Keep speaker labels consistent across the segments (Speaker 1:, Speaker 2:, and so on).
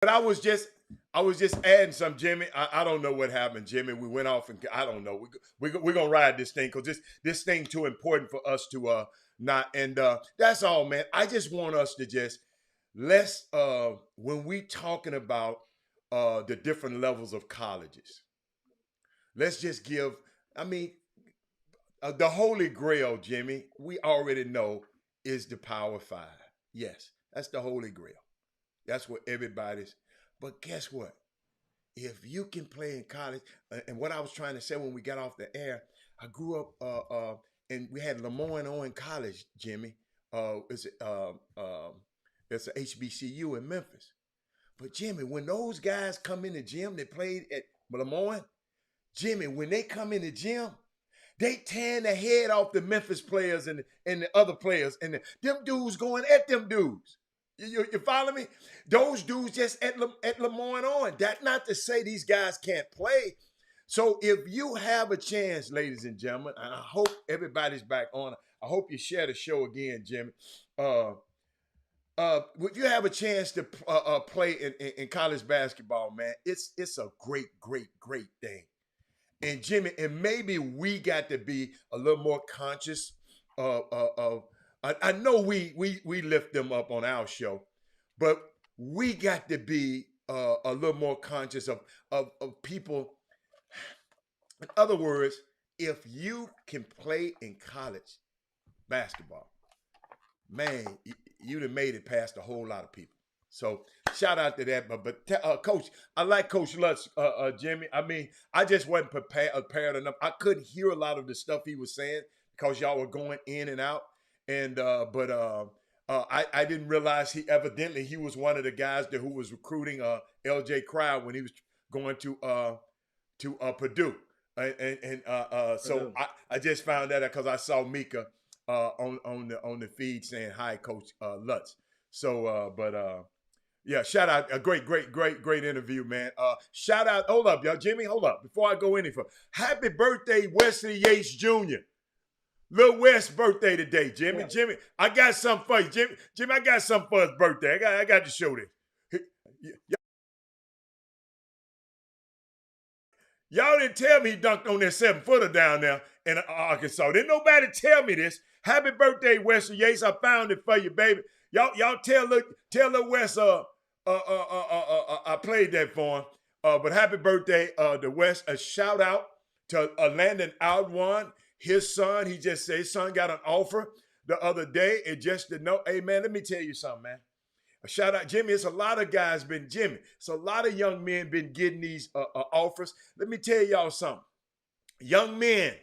Speaker 1: But I was just adding some, Jimmy. I don't know what happened, Jimmy. We went off, and I don't know. We're gonna ride this thing because this thing too important for us to not. And that's all, man. I just want us to just let's when we talking about the different levels of colleges, let's just give. I mean, the Holy Grail, Jimmy. We already know is the Power Five. Yes, that's the Holy Grail. That's what everybody's. But guess what? If you can play in college, and what I was trying to say when we got off the air, I grew up and we had Lemoyne Owen College, Jimmy. It's it's a HBCU in Memphis. But Jimmy, when those guys come in the gym, they played at Lemoyne. Jimmy, when they come in the gym, they tearing the head off the Memphis players and the other players, and them dudes going at them dudes. You follow me? Those dudes just at Lemoyne on. That's not to say these guys can't play. So if you have a chance, ladies and gentlemen, and I hope everybody's back on. I hope you share the show again, Jimmy. If you have a chance to play in college basketball, man, it's a great thing. And Jimmy, and maybe we got to be a little more conscious of I know we lift them up on our show, but we got to be a little more conscious of people. In other words, if you can play in college basketball, man, you'd have made it past a whole lot of people. So shout out to that. But Coach, I like Coach Lutz, Jimmy. I mean, I just wasn't prepared enough. I couldn't hear a lot of the stuff he was saying because y'all were going in and out. And I didn't realize he was one of the guys who was recruiting LJ Crowd when he was going to Purdue. So I just found that because I saw Mika on the feed saying hi, Coach Lutz. So yeah, shout out a great interview, man. Shout out, hold up, y'all, Jimmy, hold up before I go any further. Happy birthday, Wesley Yates Jr. Lil West's birthday today, Jimmy. Yeah. Jimmy, I got something for you, Jimmy. Jimmy, I got something for his birthday. I got to show this. Y'all didn't tell me he dunked on that 7-footer down there in Arkansas. Didn't nobody tell me this. Happy birthday, Wesley Yates. I found it for you, baby. Y'all tell Lil West I played that for him. But happy birthday to West. A shout out to Landon Outwan. His son, he just said his son got an offer the other day. And just to know, hey, man, let me tell you something, man. A shout out, Jimmy. It's a lot of guys Jimmy. It's a lot of young men been getting these offers. Let me tell y'all something. Young men,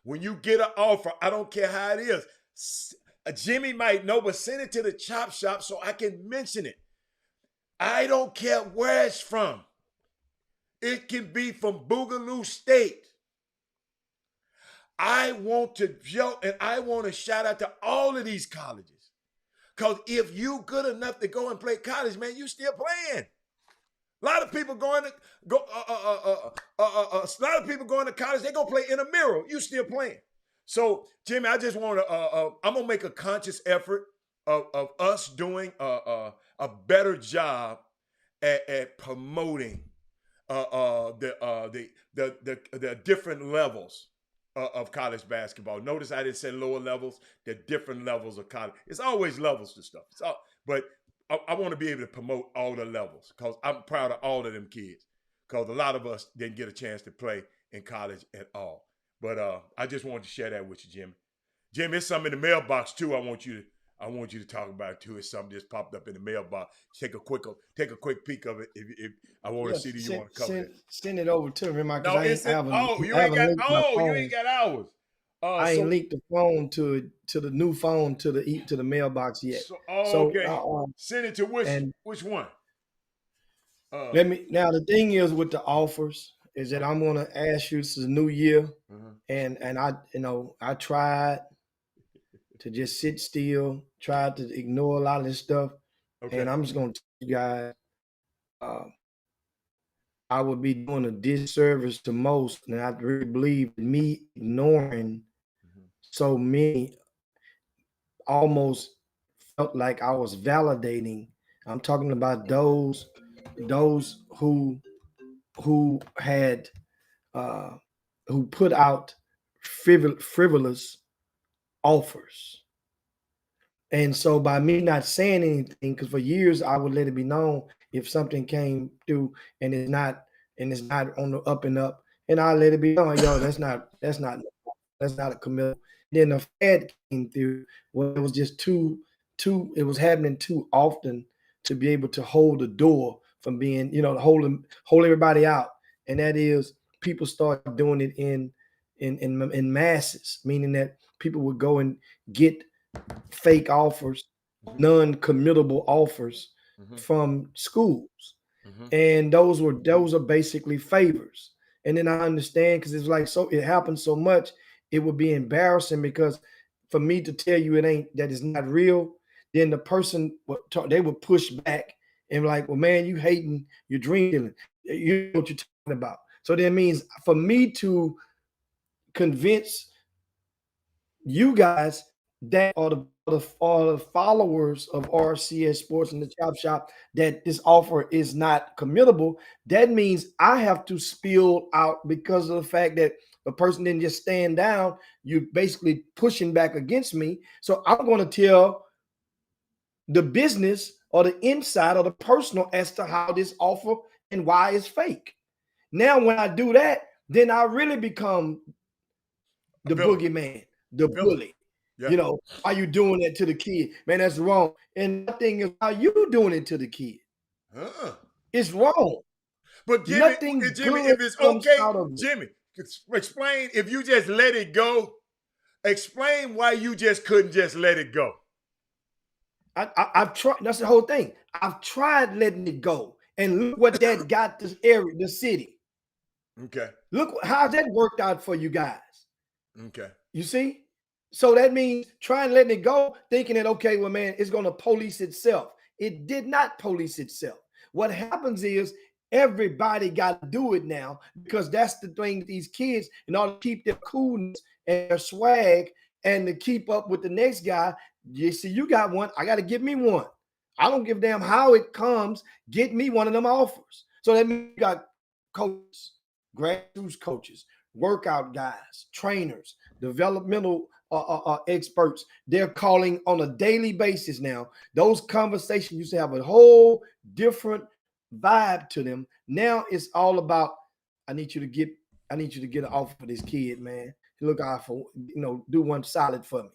Speaker 1: when you get an offer, I don't care how it is. Jimmy might know, but send it to the chop shop so I can mention it. I don't care where it's from. It can be from Boogaloo State. I want to shout out to all of these colleges. Because if you good enough to go and play college, man, you still playing. A lot of people going to college, they go play intramural. You still playing. So, Jimmy, I just want to I'm gonna make a conscious effort of us doing a better job at promoting the different levels of college basketball. Notice I didn't say lower levels. The different levels of college. It's always levels to stuff. But I want to be able to promote all the levels because I'm proud of all of them kids. Because a lot of us didn't get a chance to play in college at all. But I just wanted to share that with you, Jimmy. Jimmy, it's something in the mailbox too. I want you to talk about it too. It's something just popped up in the mailbox. Take a quick peek of it. If I want to see that you want to cover it.
Speaker 2: Send it over to me,
Speaker 1: No, you ain't got ours.
Speaker 2: I ain't linked the phone to the new phone to the mailbox yet.
Speaker 1: Okay. Send it to which one?
Speaker 2: Now the thing is with the offers is that I'm gonna ask you, this is a new year, and I tried to just sit still, tried to ignore a lot of this stuff, and I'm just gonna tell you guys, I would be doing a disservice to most, and I really believe me ignoring so many almost felt like I was validating. I'm talking about those those who had who put out frivolous offers. And so by me not saying anything, because for years I would let it be known if something came through and it's not on the up and up, and I let it be known, yo, that's not a commitment. Then the Fed came through. Well, it was just it was happening too often to be able to hold the door from being, hold everybody out. And that is, people start doing it in masses, meaning that people would go and get fake offers, non-committable offers from schools. And those are basically favors. And then I understand, because it's like, so it happens so much, it would be embarrassing, because for me to tell you that it's not real, then the person they would push back and be like, well, man, you hating, you're dreaming, you know what you're talking about. So that means for me to convince you guys that are the followers of RCS Sports and the Chop Shop that this offer is not committable, that means I have to spill out, because of the fact that the person didn't just stand down, you're basically pushing back against me. So I'm going to tell the business or the inside or the personal as to how this offer and why it's fake. Now, when I do that, then I really become the boogeyman, the bully. Yeah. Why you doing that to the kid? Man, that's wrong. And the thing is, how you doing it to the kid? It's wrong.
Speaker 1: But Jimmy, if it's okay, Jimmy, explain, if you just let it go, explain why you just couldn't just let it go.
Speaker 2: I've tried. That's the whole thing. I've tried letting it go. And look what that got this area, the city.
Speaker 1: Okay.
Speaker 2: Look how that worked out for you guys.
Speaker 1: Okay.
Speaker 2: You see? So that means trying letting it go, thinking that, okay, well, man, it's going to police itself. It did not police itself. What happens is everybody got to do it now, because that's the thing. These kids, in order to keep their coolness and their swag and to keep up with the next guy, you see, you got one, I got to give me one. I don't give a damn how it comes. Get me one of them offers. So that means you got coaches, grassroots coaches, workout guys, trainers, developmental experts. They're calling on a daily basis now. Those conversations used to have a whole different vibe to them. Now it's all about, I need you to get an offer for this kid, man. Look out for, do one solid for me.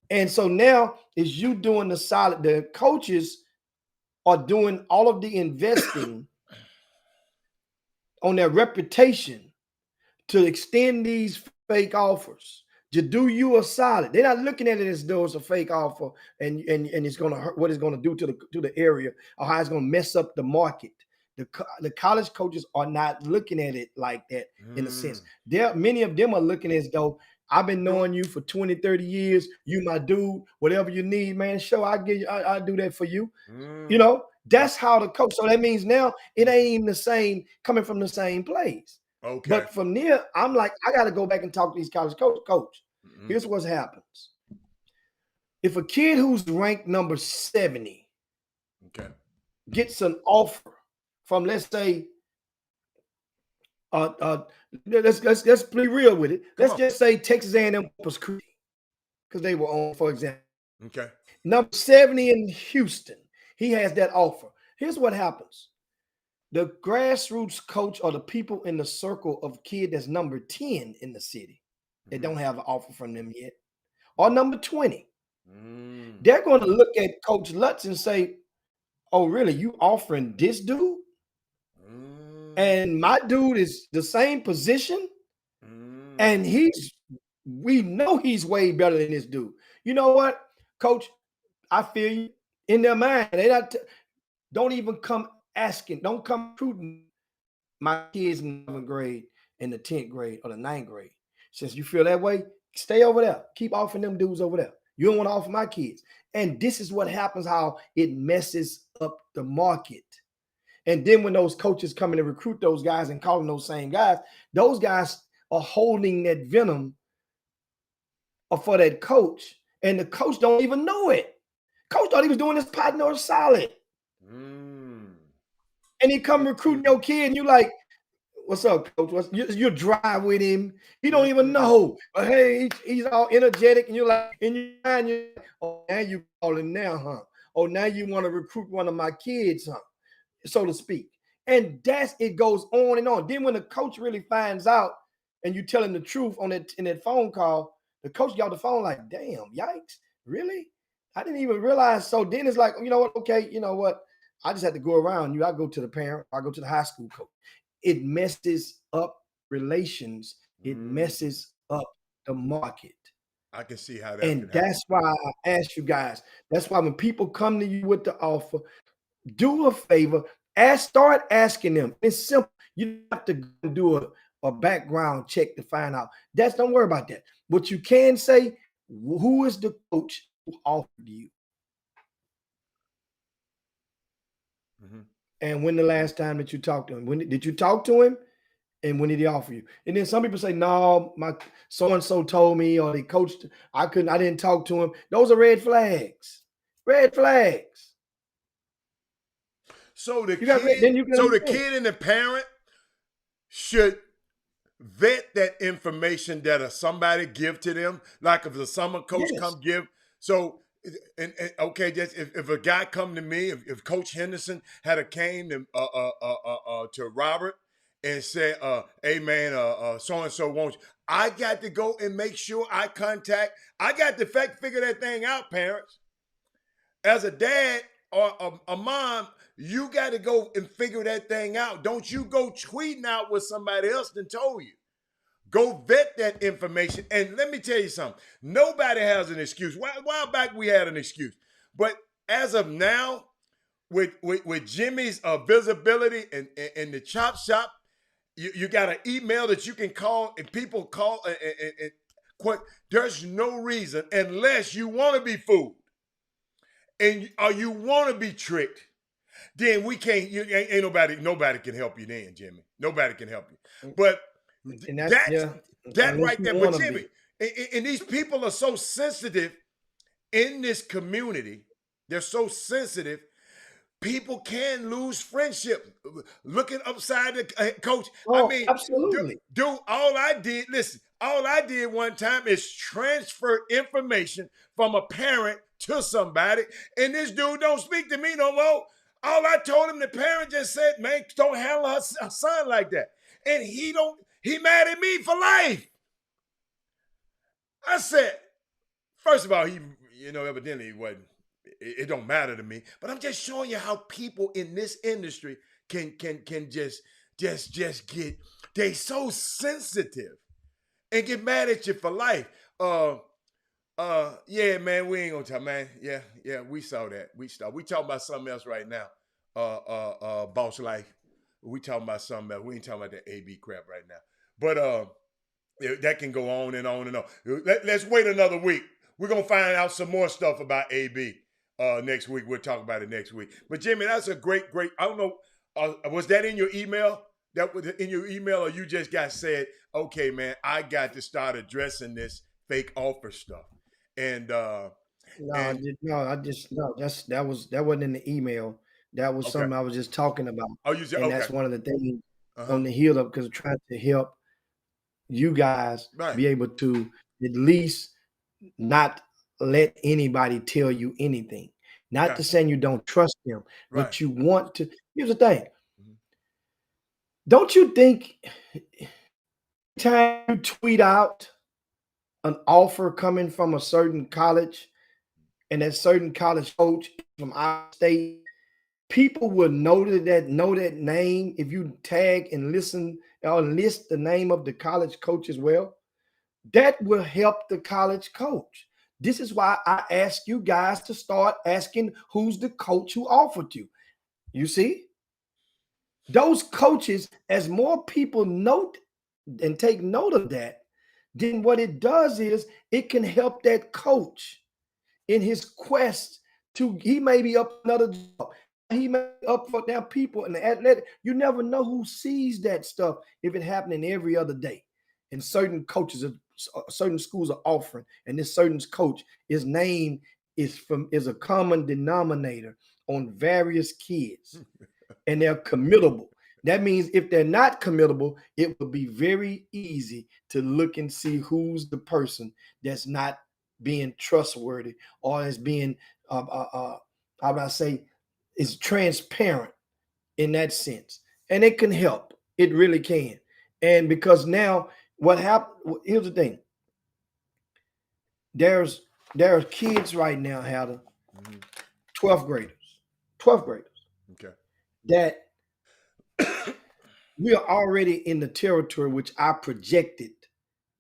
Speaker 2: And so now is you doing the solid. The coaches are doing all of the investing on their reputation to extend these fake offers, to do you a solid. They're not looking at it as though it's a fake offer and it's going to hurt, what it's going to do to the area, or how it's going to mess up the market. The college coaches are not looking at it like that in a sense. Many of them are looking as though, I've been knowing you for 20, 30 years. You my dude. Whatever you need, man, I'll do that for you. That's how the coach. So that means now it ain't even the same, coming from the same place. Okay. But from there, I'm like, I got to go back and talk to these college coach. Here's what happens. If a kid who's ranked number 70 gets an offer from, let's say, let's be real with it. Let's just say Texas A&M Corpus Christi, because they were on, for example. Okay. Number 70 in Houston, he has that offer. Here's what happens. The grassroots coach, or the people in the circle of kid that's number 10 in the city, that don't have an offer from them yet, or number 20, they're going to look at Coach Lutz and say, oh, really? You offering this dude? And my dude is the same position, and we know he's way better than this dude. You know what, Coach? I feel you. In their mind, they don't even come asking, don't come recruiting my kids in the 7th grade, in the 10th grade, or the 9th grade. Since you feel that way, stay over there. Keep offering them dudes over there. You don't want to offer my kids. And this is what happens, how it messes up the market. And then when those coaches come in and recruit those guys and calling those same guys, those guys are holding that venom for that coach. And the coach don't even know it. Coach thought he was doing his partner solid. and he come recruiting your kid, and you like, what's up, coach? You drive with him. He don't even know. But hey, he's all energetic, and you're like, you're like, oh, now you calling now, huh? Oh, now you want to recruit one of my kids, huh? So to speak. And it goes on and on. Then when the coach really finds out and you tell him the truth in that phone call, the coach got the phone like, damn, yikes, really? I didn't even realize. So then it's like, you know what? Okay, you know what? I just had to go around you. I go to the parent, I go to the high school coach. It messes up relations. It messes up the market.
Speaker 1: I can see how that
Speaker 2: and
Speaker 1: can happen.
Speaker 2: that's why I ask you guys. That's why when people come to you with the offer, do a favor, start asking them. It's simple. You don't have to do a background check to find out. Don't worry about that. What you can say, who is the coach who offered you? And when the last time that you talked to him? When did you talk to him? And when did he offer you? And then some people say, no, my so-and-so told me, or they coached. I didn't talk to him. Those are red flags. Red flags.
Speaker 1: So the kid and the parent should vet that information that somebody give to them. Like if the summer coach come give. So and okay, just if a guy come to me, if Coach Henderson had came to Robert and said, hey man, so and so wants you, I got to go and make sure I got to figure that thing out, parents. As a dad or a mom, you got to go and figure that thing out. Don't you go tweeting out what somebody else done told you. Go vet that information. And let me tell you something. Nobody has an excuse. A while back, we had an excuse. But as of now, with Jimmy's visibility and the chop shop, you got an email that you can call, and people call and there's no reason, unless you want to be fooled or you want to be tricked, then we can't. Ain't nobody can help you then, Jimmy. Nobody can help you. But that right there. But Jimmy, and these people are so sensitive in this community. They're so sensitive. People can lose friendship. Looking upside the coach.
Speaker 2: Oh, I mean, absolutely.
Speaker 1: Dude, all I did one time is transfer information from a parent to somebody, and this dude don't speak to me no more. All I told him, the parent just said, man, don't handle her son like that. And he mad at me for life. I said, first of all, evidently it don't matter to me. But I'm just showing you how people in this industry can just get, they so sensitive and get mad at you for life. Yeah, man, we ain't gonna talk, man. Yeah, we saw that. We talking about something else right now. Boss life. We talking about something else. We ain't talking about that AB crap right now. But that can go on and on and on. Let's wait another week. We're gonna find out some more stuff about AB next week. We'll talk about it next week. But Jimmy, that's a great. I don't know. Was that in your email? That was in your email, or you just got said, okay, man, I got to start addressing this fake offer stuff. And
Speaker 2: that wasn't in the email. That was something I was just talking about. That's one of the things on the heel up, because I'm trying to help you guys be able to at least not let anybody tell you anything. Not to saying you don't trust them, but you want to. Here's the thing. Don't you think time you tweet out an offer coming from a certain college, and that certain college coach from our state, people will know that name if you tag and listen or list the name of the college coach as well? That will help the college coach. This is why I ask you guys to start asking who's the coach who offered you. You see? Those coaches, as more people note and take note of that, then what it does is it can help that coach in his quest to, he may be up another job. He may be up for their people and the athletic. You never know who sees that stuff if it happening every other day. And certain coaches, certain schools are offering, and this certain coach, his name is a common denominator on various kids. and they're committable. That means if they're not committable, it will be very easy to look and see who's the person that's not being trustworthy or is being, how would I say, is transparent in that sense. And it can help. It really can. And because now what happened, here's the thing. There are kids right now, Hatter, 12th graders, 12th graders,
Speaker 1: Okay.
Speaker 2: that we are already in the territory which I projected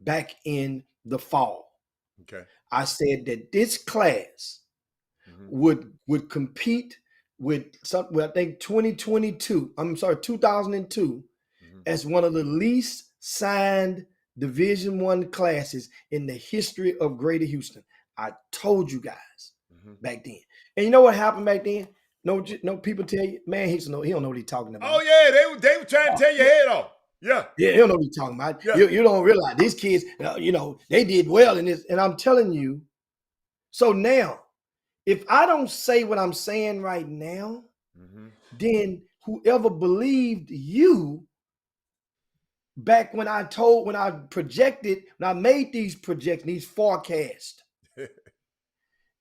Speaker 2: back in the fall.
Speaker 1: Okay.
Speaker 2: I said that this class would compete with something, I think 2022, I'm sorry, 2002, as one of the least signed Division One classes in the history of Greater Houston. I told you guys back then. And you know what happened back then? No, people tell you, man, he don't know what he's talking about.
Speaker 1: Oh yeah, they were trying to tear your head off. Yeah.
Speaker 2: Yeah, he don't know what he's talking about.
Speaker 1: Yeah.
Speaker 2: You don't realize these kids, they did well in this. And I'm telling you, so now, if I don't say what I'm saying right now, then whoever believed you back when I projected, when I made these projections, these forecasts,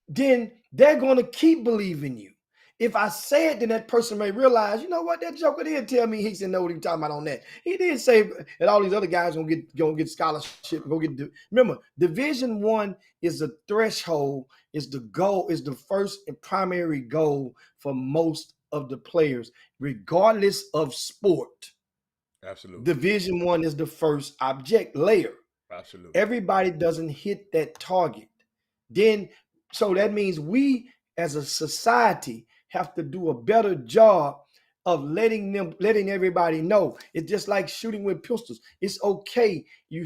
Speaker 2: then they're going to keep believing you. If I say it, then that person may realize, you know what, that joker did tell me he didn't know what he was talking about on that. He did say that all these other guys gonna get scholarship, remember, Division One is a threshold, is the goal, is the first and primary goal for most of the players, regardless of sport.
Speaker 1: Absolutely.
Speaker 2: Division One is the first object layer.
Speaker 1: Absolutely.
Speaker 2: Everybody doesn't hit that target. Then, so that means we as a society have to do a better job of letting everybody know. It's just like shooting with pistols. It's okay. You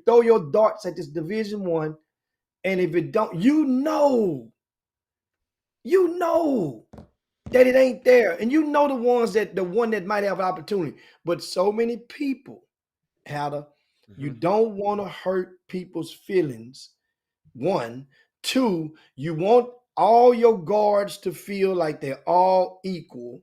Speaker 2: throw your darts at this Division One, and if it don't, you know that it ain't there. And you know the one that might have an opportunity. But so many people, Hatter, you don't want to hurt people's feelings. One. Two, you want all your guards to feel like they're all equal.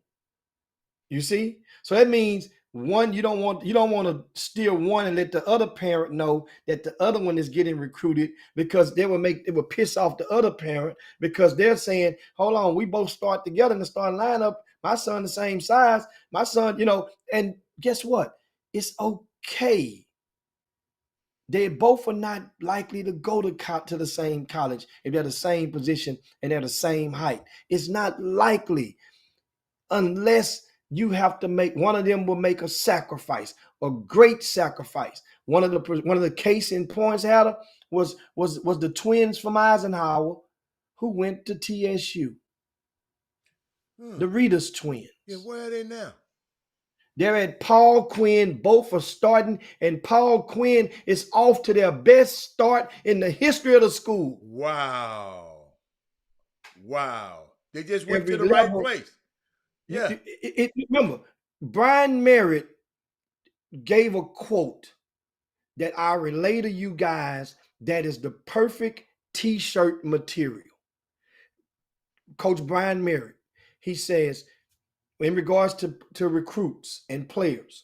Speaker 2: You see? So that means one, you don't want to steer one and let the other parent know that the other one is getting recruited, because it would piss off the other parent, because they're saying, hold on, we both start together in the starting lineup. My son the same size. My son, and guess what? It's okay. They both are not likely to go to the same college if they're the same position and they're the same height. It's not likely, unless you have to one of them will make a sacrifice, a great sacrifice. One of the case in points, Hatter, was the twins from Eisenhower who went to TSU. The Reedus twins.
Speaker 1: Yeah, where are they now?
Speaker 2: They're at Paul Quinn. Both are starting, and Paul Quinn is off to their best start in the history of the school.
Speaker 1: Wow. They just went to the right place. Yeah.
Speaker 2: Remember, Brian Merritt gave a quote that I relay to you guys that is the perfect T-shirt material. Coach Brian Merritt, he says, in regards to recruits and players,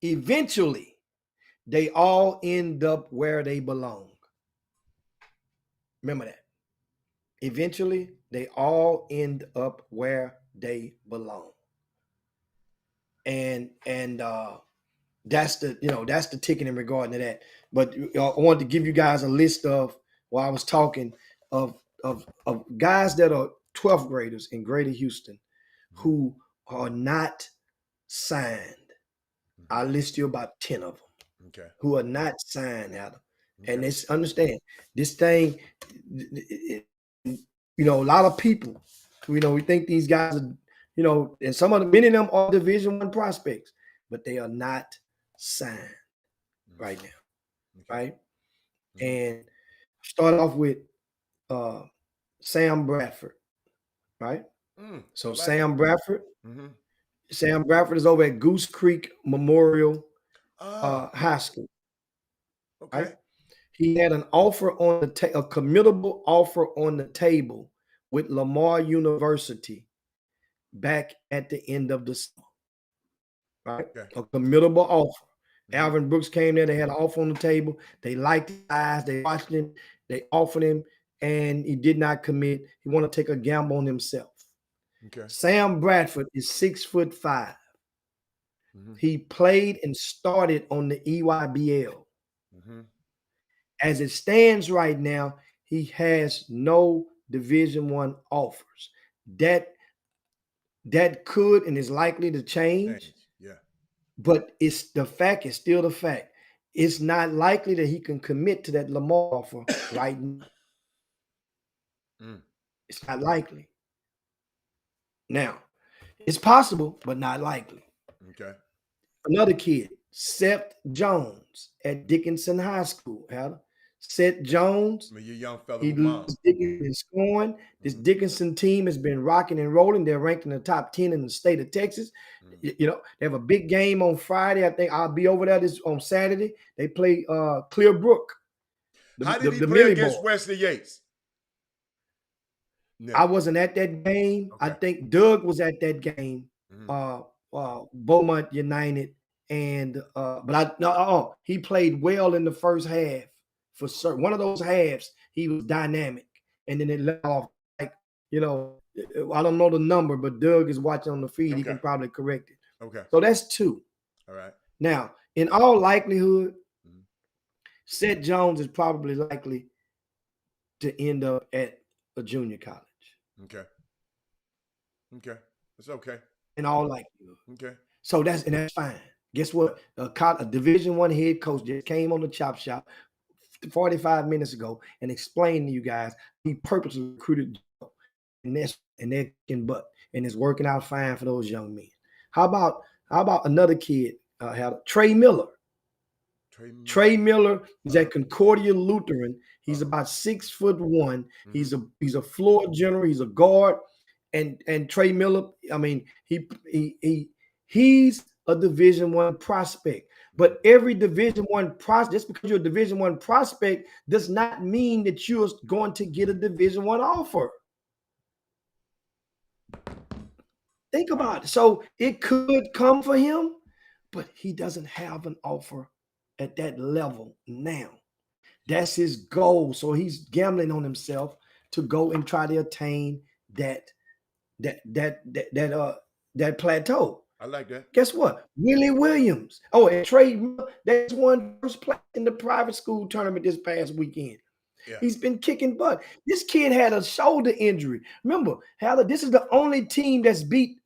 Speaker 2: eventually they all end up where they belong. Remember that. Eventually they all end up where they belong. And that's the ticketing regarding to that. But I wanted to give you guys a list of, while I was talking, of guys that are 12th graders in Greater Houston who are not signed. I list you about 10 of them who are not signed, Adam. And let's understand this thing, a lot of people, we think these guys are, and many of them are Division One prospects, but they are not signed right now, right? And start off with Sam Bradford, right? So Sam Bradford is over at Goose Creek Memorial High School. Okay. Right? He had an offer on a committable offer on the table with Lamar University back at the end of the summer. Right?
Speaker 1: Okay.
Speaker 2: A committable offer. Alvin Brooks came there. They had an offer on the table. They liked his eyes. They watched him. They offered him, and he did not commit. He wanted to take a gamble on himself.
Speaker 1: Okay.
Speaker 2: Sam Bradford is 6'5". He played and started on the EYBL. As it stands right now, he has no Division I offers. That could and is likely to change.
Speaker 1: Yeah.
Speaker 2: But it's the fact, it's still the fact. It's not likely that he can commit to that Lamar offer right now. It's not likely. Now, it's possible, but not likely.
Speaker 1: Okay.
Speaker 2: Another kid, Seth Jones at Dickinson High School. Seth Jones,
Speaker 1: I mean, you're a young fella
Speaker 2: he
Speaker 1: with mom.
Speaker 2: leads Dickinson in scoring. This Dickinson team has been rocking and rolling. They're ranked in the top 10 in the state of Texas. You know, they have a big game on Friday. I think I'll be over there on Saturday. They play Clearbrook.
Speaker 1: How did he play against Wesley Yates?
Speaker 2: No. I wasn't at that game. Okay. I think Doug was at that game. Beaumont United, and he played well in the first half for certain. One of those halves, he was dynamic, and then it let off. Like, you know, I don't know the number, but Doug is watching on the feed. Okay. He can probably correct it.
Speaker 1: Okay.
Speaker 2: So that's 2. All right. Now, in all likelihood, Seth Jones is probably likely to end up at a junior college.
Speaker 1: Okay. Okay. That's okay.
Speaker 2: In all likelihood.
Speaker 1: Okay.
Speaker 2: So that's fine. Guess what? A Division I head coach just came on the Chop Shop 45 minutes ago and explained to you guys he purposely recruited and they're kicking butt, and it's working out fine for those young men. How about another kid? Trey Miller. Trey Miller is at Concordia Lutheran. He's about 6'1". He's a floor general. He's a guard. And Trey Miller, I mean, he's a Division I prospect. But every Division I prospect, just because you're a Division I prospect, does not mean that you're going to get a Division I offer. Think about it. So it could come for him, but he doesn't have an offer at that level now. That's his goal. So he's gambling on himself to go and try to attain that plateau.
Speaker 1: I like that.
Speaker 2: Guess what? Willie Williams. Oh, and Trey, that's won first place in the private school tournament this past weekend. Yeah. He's been kicking butt. This kid had a shoulder injury. Remember, this is the only team that's beat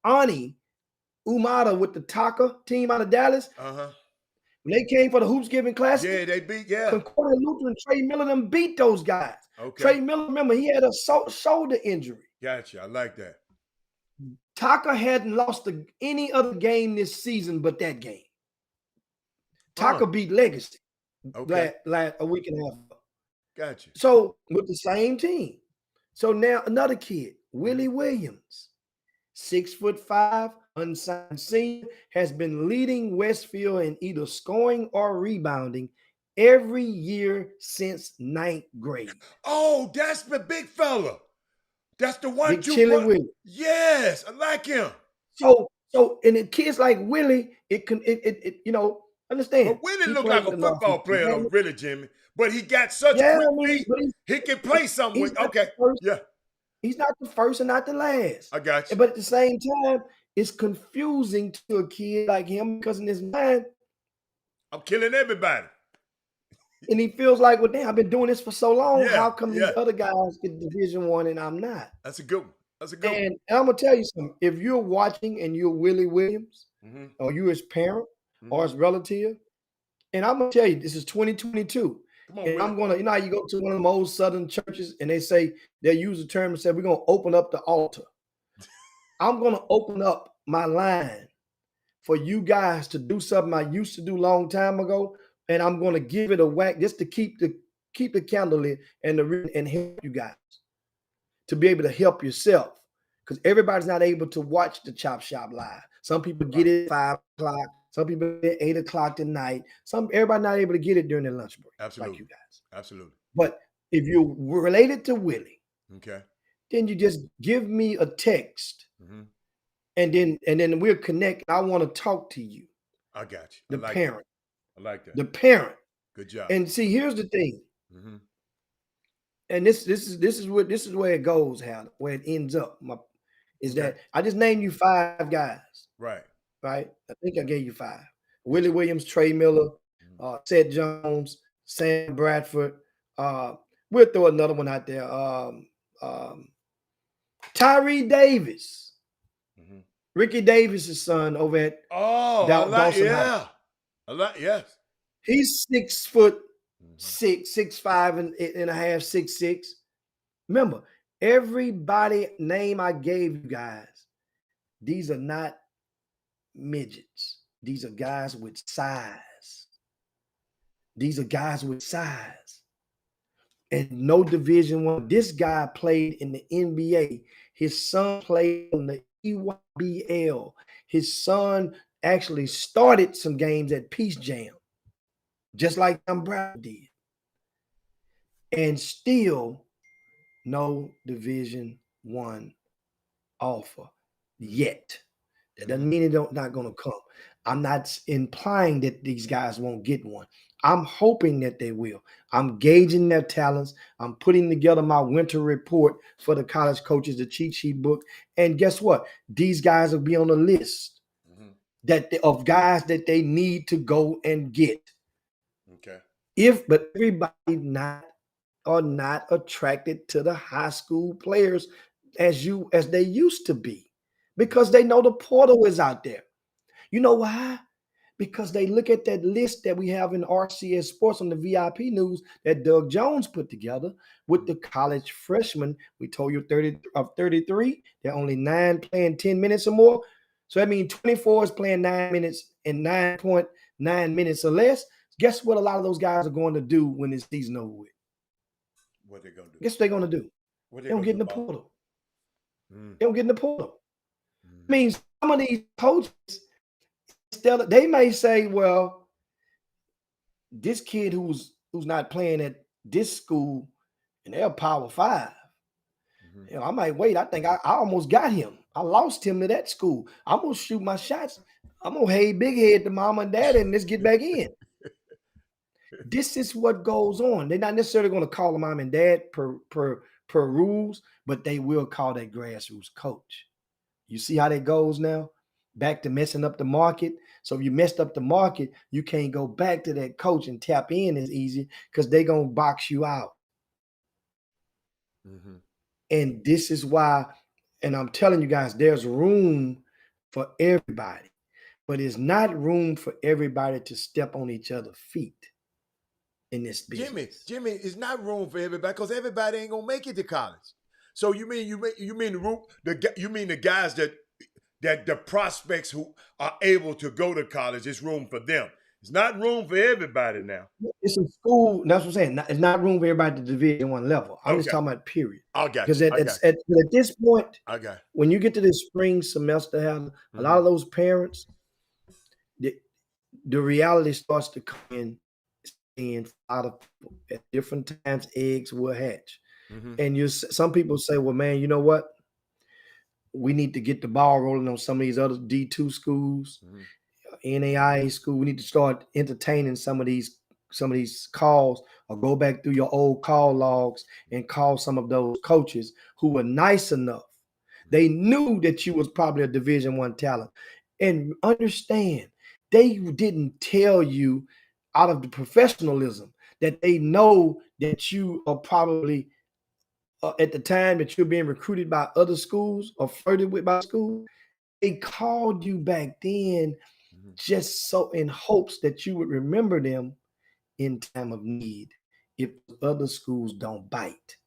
Speaker 2: Ani Umada with the Taka team out of Dallas. When they came for the Hoops Giving Classic.
Speaker 1: Yeah, they beat,
Speaker 2: Concordia Lutheran, Trey Miller, them beat those guys. Okay. Trey Miller, remember, he had a shoulder injury.
Speaker 1: Gotcha. I like that.
Speaker 2: Taka hadn't lost any other game this season but that game. Taka beat Legacy a week and a half ago.
Speaker 1: Gotcha.
Speaker 2: So with the same team. So now another kid, Willie Williams, 6'5", unsigned senior, has been leading Westfield in either scoring or rebounding every year since 9th grade.
Speaker 1: Oh, that's the big fella. That's the one. Yes, I like him.
Speaker 2: So and the kids like Willie, understand.
Speaker 1: But Willie looked like a football player, though, really, Jimmy. But he got such quick feet. He can play something. Okay, yeah.
Speaker 2: He's not the first and not the last.
Speaker 1: I got you.
Speaker 2: But at the same time, it's confusing to a kid like him because in his mind,
Speaker 1: I'm killing everybody.
Speaker 2: And he feels like, well, damn, I've been doing this for so long. How come these other guys get Division I and I'm not?
Speaker 1: That's a good one.
Speaker 2: And I'm going to tell you something. If you're watching and you're Willie Williams, or you his parent or his relative, and I'm going to tell you, this is 2022. And I'm going to, you know how you go to one of them old Southern churches and they use the term and say, we're going to open up the altar. I'm going to open up my line for you guys to do something I used to do a long time ago. And I'm going to give it a whack just to keep the candle lit and help you guys to be able to help yourself, because everybody's not able to watch the Chop Shop live. Some people get it at 5 o'clock. Some people get it at 8 o'clock tonight. Everybody not able to get it during their lunch break.
Speaker 1: Absolutely.
Speaker 2: Like you guys.
Speaker 1: Absolutely.
Speaker 2: But if you're related to Willie,
Speaker 1: okay,
Speaker 2: then you just give me a text, and then we'll connect. I want to talk to you.
Speaker 1: I got you.
Speaker 2: The parent.
Speaker 1: I like that.
Speaker 2: The parent.
Speaker 1: Good job.
Speaker 2: And see, here's the thing. And this is where it goes, Hal, where it ends up. Is that I just named you 5 guys.
Speaker 1: Right.
Speaker 2: Right? I think I gave you 5. Willie Williams, Trey Miller, Seth Jones, Sam Bradford. We'll throw another one out there. Tyree Davis. Ricky Davis' son over at Dawson High.
Speaker 1: Yes.
Speaker 2: He's 6'6", 6'5" and a half, 6'6". Remember, everybody name I gave you guys, these are not midgets. These are guys with size. These are guys with size. And no Division I. This guy played in the NBA. His son played in the EYBL. His son actually started some games at Peace Jam, just like Bradford did. And still no Division I offer yet. That doesn't mean it's not going to come. I'm not implying that these guys won't get one. I'm hoping that they will. I'm gauging their talents. I'm putting together my winter report for the college coaches, the cheat sheet book. And guess what? These guys will be on the list of guys that they need to go and get.
Speaker 1: Okay.
Speaker 2: But everybody not attracted to the high school players as they used to be, because they know the portal is out there. You know why? Because they look at that list that we have in RCS Sports on the VIP news that Doug Jones put together with the college freshmen. We told you 30 of 33, they're only 9 playing 10 minutes or more. So that means 24 is playing 9 minutes and 9.9 minutes or less. Guess what a lot of those guys are going to do when this season over with?
Speaker 1: What they're going to do?
Speaker 2: Guess what they're going to do? They don't get in the portal. They don't get in the portal. I mean, some of these coaches, they may say, well, this kid who's not playing at this school and they're Power 5. You know, I might wait. I think I almost got him. I lost him to that school. I'm going to shoot my shots. I'm going to hey big head to mama and daddy and let's get back in. This is what goes on. They're not necessarily going to call them mom and dad per rules, but they will call that grassroots coach. You see how that goes now? Back to messing up the market. So if you messed up the market, you can't go back to that coach and tap in as easy because they're going to box you out. And this is why, and I'm telling you guys, there's room for everybody, but it's not room for everybody to step on each other's feet in this business.
Speaker 1: Jimmy, it's not room for everybody because everybody ain't gonna make it to college. So you mean the guys that the prospects who are able to go to college, it's room for them. It's not room for everybody now.
Speaker 2: It's a school. That's what I'm saying. It's not room for everybody at the Division I level. I'm just talking about period.
Speaker 1: I got
Speaker 2: you. Because at this point, when you get to this spring semester, a lot of those parents, the reality starts to come in. And a lot of people at different times, eggs will hatch. And some people say, well, man, you know what? We need to get the ball rolling on some of these other D2 schools, NAIA school. We need to start entertaining some of these calls, or go back through your old call logs and call some of those coaches who were nice enough. They knew that you was probably a Division I talent. And understand, they didn't tell you out of the professionalism that they know that you are probably at the time that you're being recruited by other schools or flirted with by schools. They called you back then just so in hopes that you would remember them in time of need if other schools don't bite.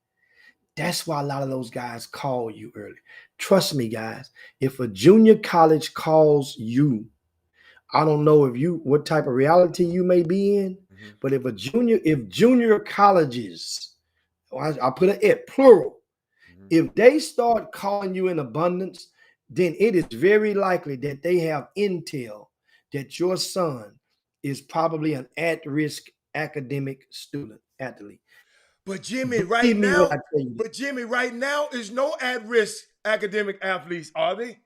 Speaker 2: That's why a lot of those guys call you early. Trust me, guys, if a junior college calls you, I don't know what type of reality you may be in, but if junior colleges, I put it plural, if they start calling you in abundance, then it is very likely that they have intel that your son is probably an at-risk academic athlete.
Speaker 1: But Jimmy,
Speaker 2: Believe me when I tell you
Speaker 1: right now is no at-risk academic athletes, are they?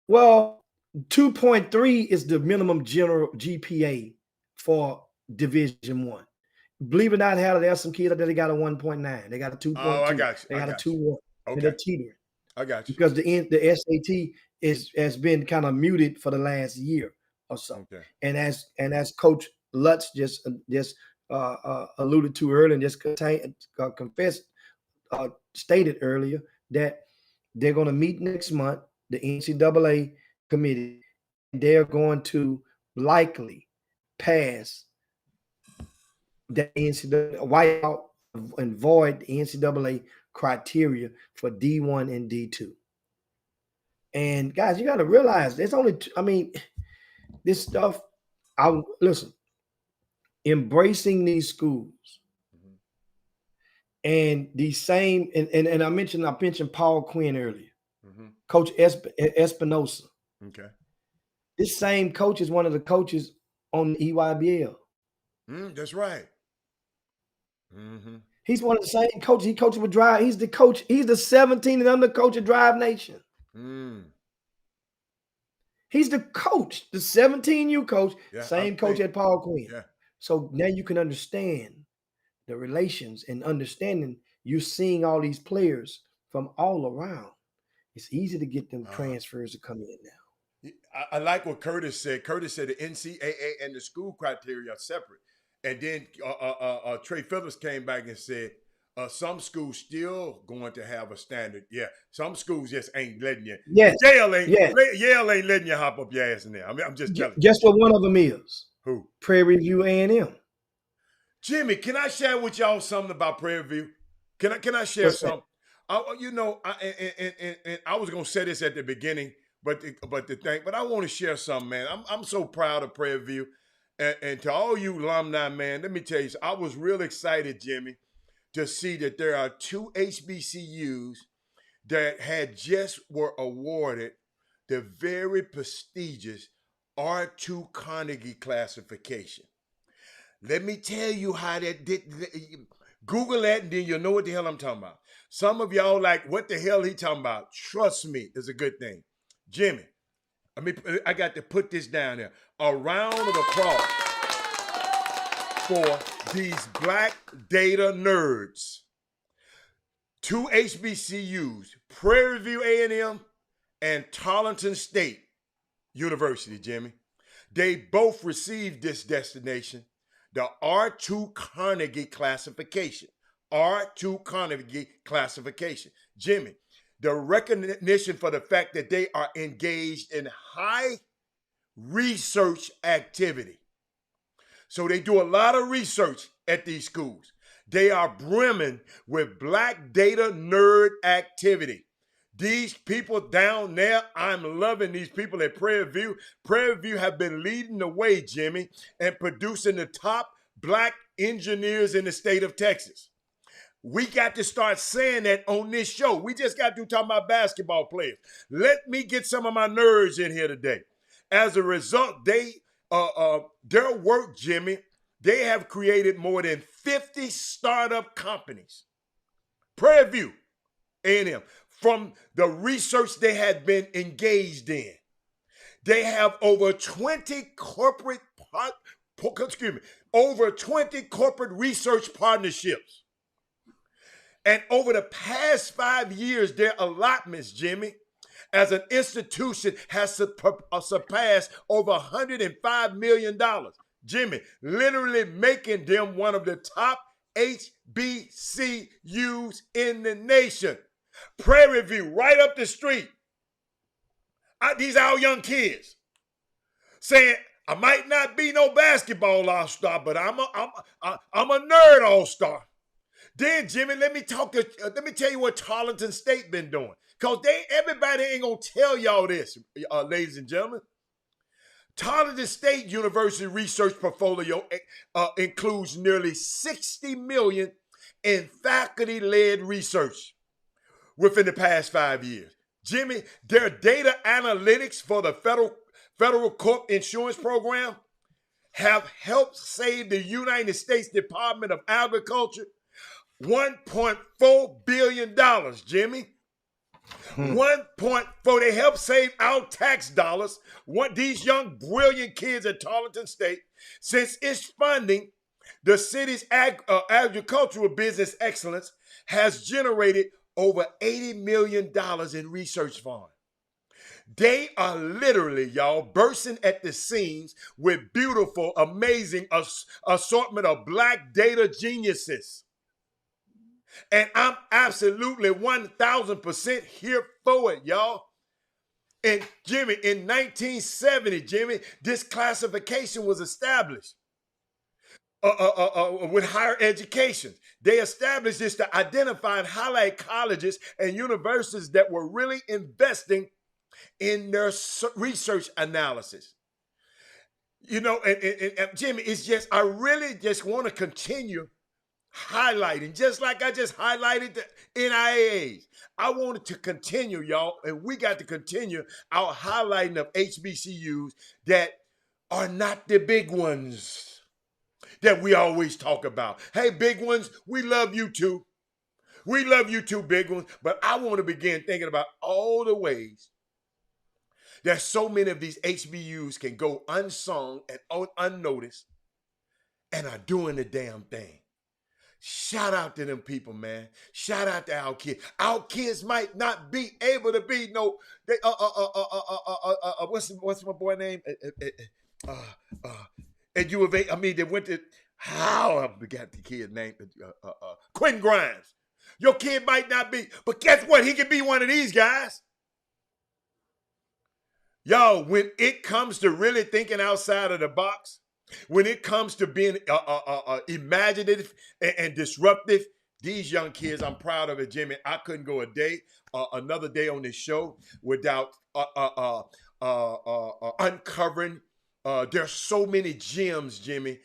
Speaker 2: Well, 2.3 is the minimum general GPA for Division One. Believe it or not, Howard, there are some kids out there that got a 1.9. They got a
Speaker 1: Oh, I
Speaker 2: 2.2.
Speaker 1: got you.
Speaker 2: They
Speaker 1: I
Speaker 2: got a
Speaker 1: got you.
Speaker 2: 2.1. And
Speaker 1: Okay.
Speaker 2: they're teetering.
Speaker 1: I got you.
Speaker 2: Because the SAT has been kind of muted for the last year or so.
Speaker 1: Okay.
Speaker 2: And as Coach Lutz just alluded to earlier and just stated earlier that they're going to meet next month, the NCAA committee. They're going to likely pass the NCAA, wipe out and void the NCAA criteria for D1 and D2. And guys, you got to realize there's only, this stuff, listen, embracing these schools and the same, and I mentioned Paul Quinn earlier, Coach Espinosa.
Speaker 1: Okay.
Speaker 2: This same coach is one of the coaches on the EYBL.
Speaker 1: That's right. Mm-hmm.
Speaker 2: He's one of the same coaches. He coaches with Drive. He's the coach. He's the 17 and under coach of Drive Nation. He's the coach, the 17U coach, same coach at Paul Quinn.
Speaker 1: Yeah.
Speaker 2: So now you can understand the relations and understanding. You're seeing all these players from all around. It's easy to get them transfers to come in now.
Speaker 1: I like what Curtis said. Curtis said the NCAA and the school criteria are separate. And then Trey Phillips came back and said, some schools still going to have a standard. Yeah, some schools just ain't letting you.
Speaker 2: Yes.
Speaker 1: Yale ain't letting you hop up your ass in there. I mean, I'm just telling you.
Speaker 2: Guess what one of them is?
Speaker 1: Who?
Speaker 2: Prairie View A&M.
Speaker 1: Jimmy, can I share with y'all something about Prairie View? Can I share something? I was gonna say this at the beginning, but I want to share something, man. I'm so proud of Prairie View, and to all you alumni, man. Let me tell you, I was real excited, Jimmy, to see that there are 2 HBCUs that were awarded the very prestigious R2 Carnegie classification. Let me tell you how that did. Google that and then you'll know what the hell I'm talking about. Some of y'all like, what the hell he talking about? Trust me, it's a good thing. Jimmy, I got to put this down there. A round of applause for these black data nerds. 2 HBCUs, Prairie View A&M and Tarleton State University, Jimmy. They both received this destination, the R2 Carnegie classification. R2 Carnegie classification. Jimmy, the recognition for the fact that they are engaged in high research activity. So they do a lot of research at these schools. They are brimming with black data nerd activity. These people down there, I'm loving these people at Prairie View. Prairie View have been leading the way, Jimmy, and producing the top black engineers in the state of Texas. We got to start saying that on this show. We just got to talk about basketball players. Let me get some of my nerds in here today. As a result, their work, Jimmy, they have created more than 50 startup companies. Prairie View, A&M, from the research they had been engaged in. They have over 20 corporate research partnerships. And over the past 5 years, their allotments, Jimmy, as an institution has surpassed over $105 million. Jimmy, literally making them one of the top HBCUs in the nation. Prairie View, right up the street. These are our young kids saying, I might not be no basketball all-star, but I'm a nerd all-star. Then, Jimmy, let me tell you what Tarleton State been doing. Because everybody ain't going to tell y'all this, ladies and gentlemen. Tarleton State University research portfolio includes nearly $60 million in faculty-led research within the past 5 years. Jimmy, their data analytics for the federal corp insurance program have helped save the United States Department of Agriculture $1.4 billion, Jimmy. 1.4. They help save our tax dollars. These young, brilliant kids at Tarleton State, since its funding, the city's agricultural business excellence has generated over $80 million in research funds. They are literally, y'all, bursting at the seams with beautiful, amazing assortment of black data geniuses. And I'm absolutely 1,000% here for it, y'all. And Jimmy, in 1970, Jimmy, this classification was established with higher education. They established this to identify and highlight colleges and universities that were really investing in their research analysis. You know, and Jimmy, it's just, I really just want to continue highlighting, just like I just highlighted the NIAs. I wanted to continue, y'all, and we got to continue our highlighting of HBCUs that are not the big ones that we always talk about. Hey, big ones, we love you too. We love you too, big ones. But I want to begin thinking about all the ways that so many of these HBUs can go unsung and unnoticed and are doing the damn thing. Shout out to them people, man. Shout out to our kids. Our kids might not be able to be what's my boy name? At U of A. I mean, they went to how I forgot the kid's name. Quentin Grimes. Your kid might not be, but guess what? He could be one of these guys. Y'all, when it comes to really thinking outside of the box, when it comes to being imaginative and disruptive, these young kids, I'm proud of it, Jimmy. I couldn't go another day on this show without uncovering. There's so many gems, Jimmy,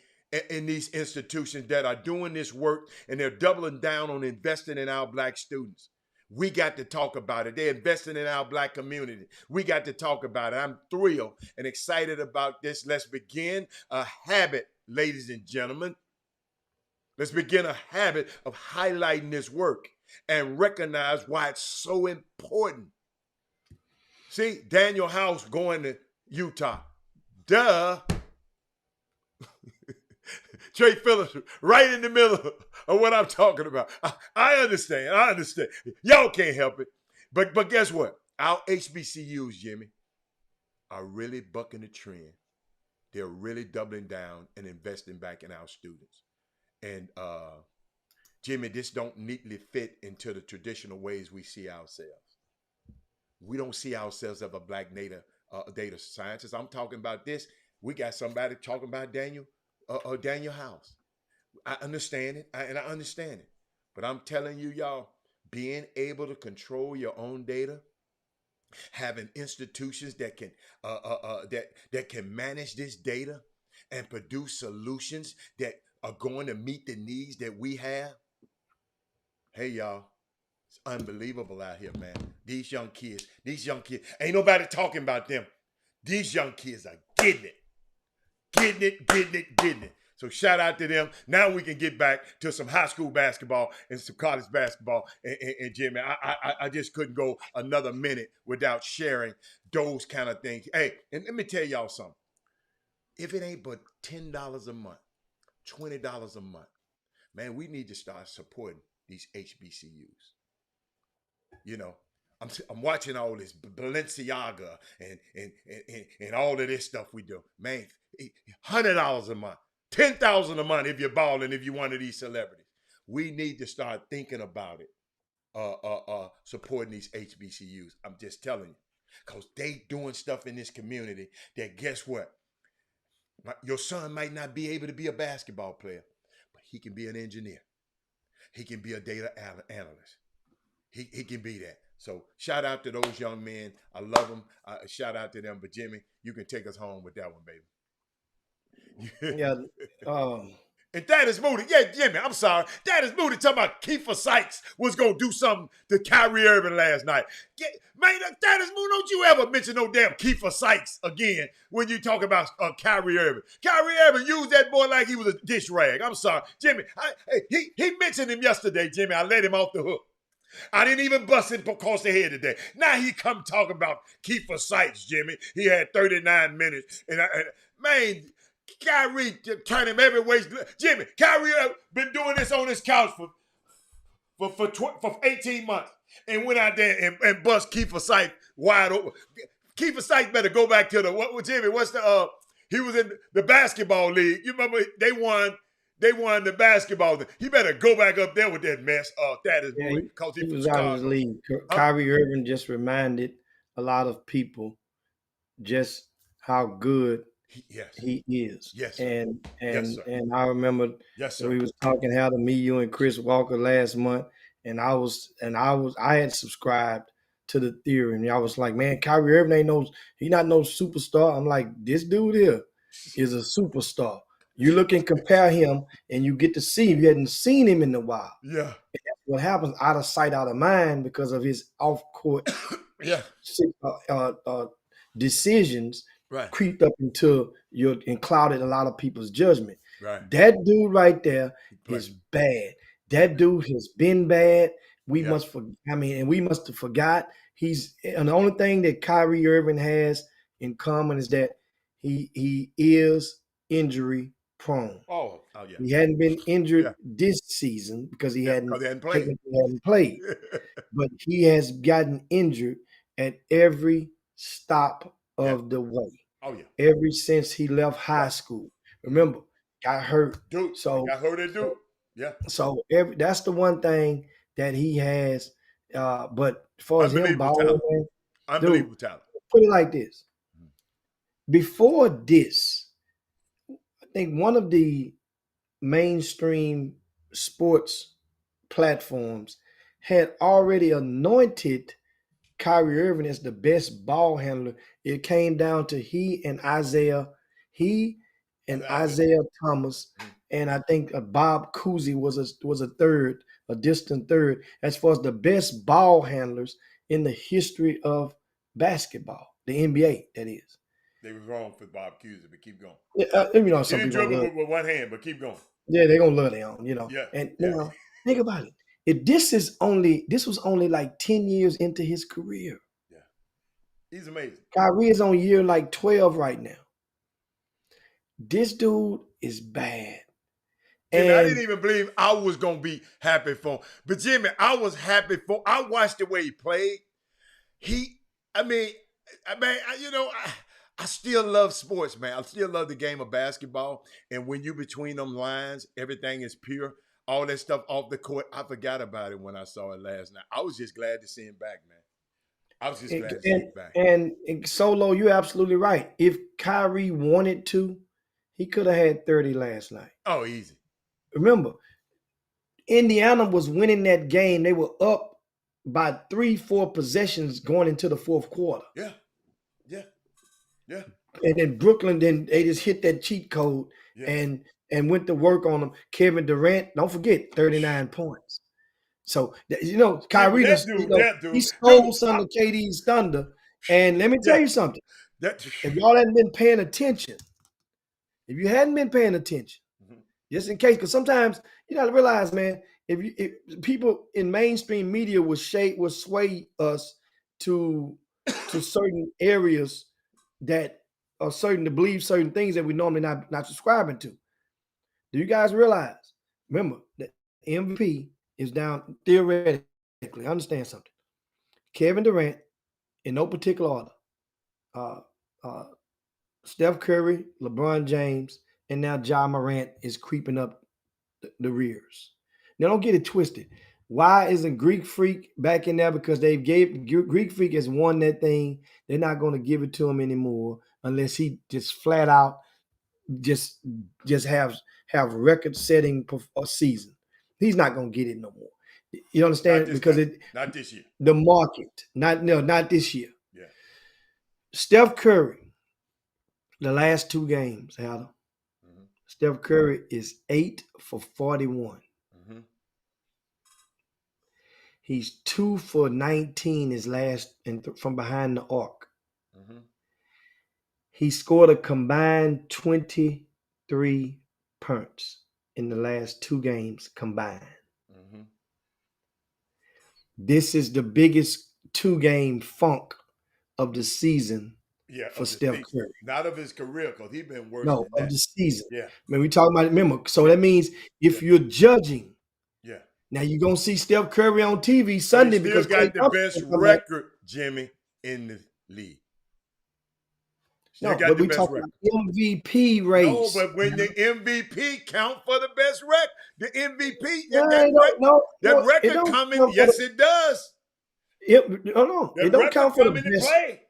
Speaker 1: in these institutions that are doing this work, and they're doubling down on investing in our black students. We got to talk about it. They're investing in our black community. We got to talk about it. I'm thrilled and excited about this. Let's begin a habit, ladies and gentlemen. Let's begin a habit of highlighting this work and recognize why it's so important. See, Daniel House going to Utah. Duh. Trey Phillips, right in the middle of what I'm talking about. I understand. Y'all can't help it. But guess what? Our HBCUs, Jimmy, are really bucking the trend. They're really doubling down and investing back in our students. And Jimmy, this don't neatly fit into the traditional ways we see ourselves. We don't see ourselves as a black data scientist. I'm talking about this. We got somebody talking about Daniel House. I understand it, and I understand it. But I'm telling you, y'all, being able to control your own data, having institutions that can that can manage this data and produce solutions that are going to meet the needs that we have. Hey, y'all, it's unbelievable out here, man. These young kids, ain't nobody talking about them. These young kids are getting it. So shout out to them. Now we can get back to some high school basketball and some college basketball. And Jimmy, I just couldn't go another minute without sharing those kind of things. Hey, and let me tell y'all something. If it ain't but $10 a month, $20 a month, man, we need to start supporting these HBCUs. You know, I'm watching all this Balenciaga and all of this stuff we do. Man, $100 a month, $10,000 a month if you're balling, if you're one of these celebrities. We need to start thinking about it, supporting these HBCUs. I'm just telling you, because they doing stuff in this community that, guess what? Your son might not be able to be a basketball player, but he can be an engineer. He can be a data analyst. He can be that. So shout out to those young men. I love them. Shout out to them. But Jimmy, you can take us home with that one, baby.
Speaker 2: Yeah.
Speaker 1: And Thaddeus Moody, yeah, Jimmy, I'm sorry. Thaddeus Moody talking about Kiefer Sykes was going to do something to Kyrie Irving last night. Man, Thaddeus Moody, don't you ever mention no damn Kiefer Sykes again when you talk about Kyrie Irving. Kyrie Irving used that boy like he was a dish rag. I'm sorry. Jimmy, he mentioned him yesterday, Jimmy. I let him off the hook. I didn't even bust him across the head today. Now he come talking about Kiefer Sykes, Jimmy. He had 39 minutes. Man, Kyrie turned him every way. Jimmy, Kyrie been doing this on his couch for 18 months and went out there and bust Kiefer Sykes wide open. Kiefer Sykes better go back to Jimmy, he was in the basketball league. You remember they won the basketball. He better go back up there with that mess. That is because
Speaker 2: he was out of his league. Kyrie Irving just reminded a lot of people just how good he is.
Speaker 1: Yes.
Speaker 2: And
Speaker 1: yes,
Speaker 2: I remember we was talking how to me, you, and Chris Walker last month, and I had subscribed to the theory, and I was like, man, Kyrie Irving he not no superstar. I'm like, this dude here is a superstar. You look and compare him, and you get to see him. You hadn't seen him in a while.
Speaker 1: Yeah.
Speaker 2: And that's what happens, out of sight, out of mind, because of his off-court decisions creeped up into and clouded a lot of people's judgment.
Speaker 1: Right.
Speaker 2: That dude right there is bad. That dude has been bad. We must have forgot. And the only thing that Kyrie Irving has in common is that he is injury prone.
Speaker 1: Oh yeah.
Speaker 2: He hadn't been injured this season because he hadn't played. But he has gotten injured at every stop of the way.
Speaker 1: Oh yeah.
Speaker 2: Ever since he left high school. Remember, got hurt.
Speaker 1: Dude,
Speaker 2: so
Speaker 1: got hurt, dude. Yeah.
Speaker 2: So that's the one thing that he has. But as far as him balling,
Speaker 1: unbelievable talent.
Speaker 2: Put it like this. Before this, I think one of the mainstream sports platforms had already anointed Kyrie Irving as the best ball handler. It came down to he and Isaiah Thomas, and I think Bob Cousy was a third, a distant third, as far as the best ball handlers in the history of basketball, the NBA, that is.
Speaker 1: They were wrong for Bob Cousy, but keep going.
Speaker 2: Some
Speaker 1: he
Speaker 2: people
Speaker 1: dribble with one hand, but keep going.
Speaker 2: Yeah, they're gonna love their own,
Speaker 1: Yeah.
Speaker 2: And now think about it. This was only like 10 years into his career.
Speaker 1: Yeah. He's amazing.
Speaker 2: Kyrie is on year like 12 right now. This dude is bad.
Speaker 1: Jimmy, I didn't even believe I was gonna be happy for him. But Jimmy, I was happy for. I watched the way he played. I still love sports, man. I still love the game of basketball. And when you're between them lines, everything is pure. All that stuff off the court, I forgot about it when I saw it last night. I was just glad to see him back, man. I was just glad to see him back.
Speaker 2: And Solo, you're absolutely right. If Kyrie wanted to, he could have had 30 last night.
Speaker 1: Oh, easy.
Speaker 2: Remember, Indiana was winning that game. They were up by 3-4 possessions going into the fourth quarter.
Speaker 1: Yeah.
Speaker 2: And then Brooklyn, they just hit that cheat code and went to work on them. Kevin Durant, don't forget, 39 points. So, Kyrie, he stole some of KD's thunder. And let me tell you something. If y'all hadn't been paying attention, just in case, because sometimes you got to realize, man, if people in mainstream media will sway us to certain areas that are certain to believe certain things that we normally not subscribing to. Do you guys realize? Remember, the MVP is down theoretically. Understand something. Kevin Durant, in no particular order. Steph Curry, LeBron James, and now Ja Morant is creeping up the rears. Now, don't get it twisted. Why isn't Greek Freak back in there? Because Greek Freak has won that thing. They're not going to give it to him anymore unless he just flat out just have record-setting season. He's not going to get it no more. You understand?
Speaker 1: Not this year.
Speaker 2: The market, not this year.
Speaker 1: Yeah.
Speaker 2: Steph Curry, the last 2 games, Adam. Steph Curry is 8 for 41.
Speaker 1: Mm-hmm.
Speaker 2: He's 2 for 19 his last from behind the arc.
Speaker 1: Mm-hmm.
Speaker 2: He scored a combined 23 points in the last 2 games combined.
Speaker 1: Mm-hmm.
Speaker 2: This is the biggest 2-game funk of the season for Steph Curry.
Speaker 1: Not of his career, because he's been worse
Speaker 2: No,
Speaker 1: than that.
Speaker 2: of the season.
Speaker 1: Yeah.
Speaker 2: When we talk about it, remember, so that means if you're judging, now you're going to see Steph Curry on TV Sunday because
Speaker 1: he still got the best record, Jimmy, in the league.
Speaker 2: No, but we talk about MVP race.
Speaker 1: No, but when the MVP count for the best record, the MVP,
Speaker 2: that
Speaker 1: record coming, yes, it does.
Speaker 2: It don't count for the best.
Speaker 1: Play.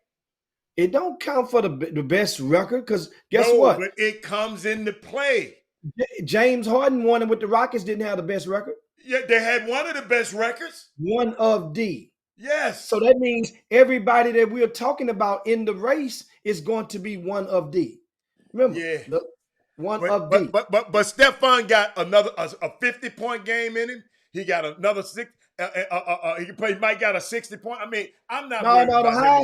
Speaker 2: It don't count for the best record because guess what?
Speaker 1: But it comes into play.
Speaker 2: James Harden won it with the Rockets, didn't have the best record.
Speaker 1: Yeah, they had one of the best records.
Speaker 2: One of the.
Speaker 1: Yes.
Speaker 2: So that means everybody that we're talking about in the race is going to be one of the. Remember,
Speaker 1: But Stephon got another a 50-point game in him. He got another 6. He might got a 60-point. I mean, I'm not.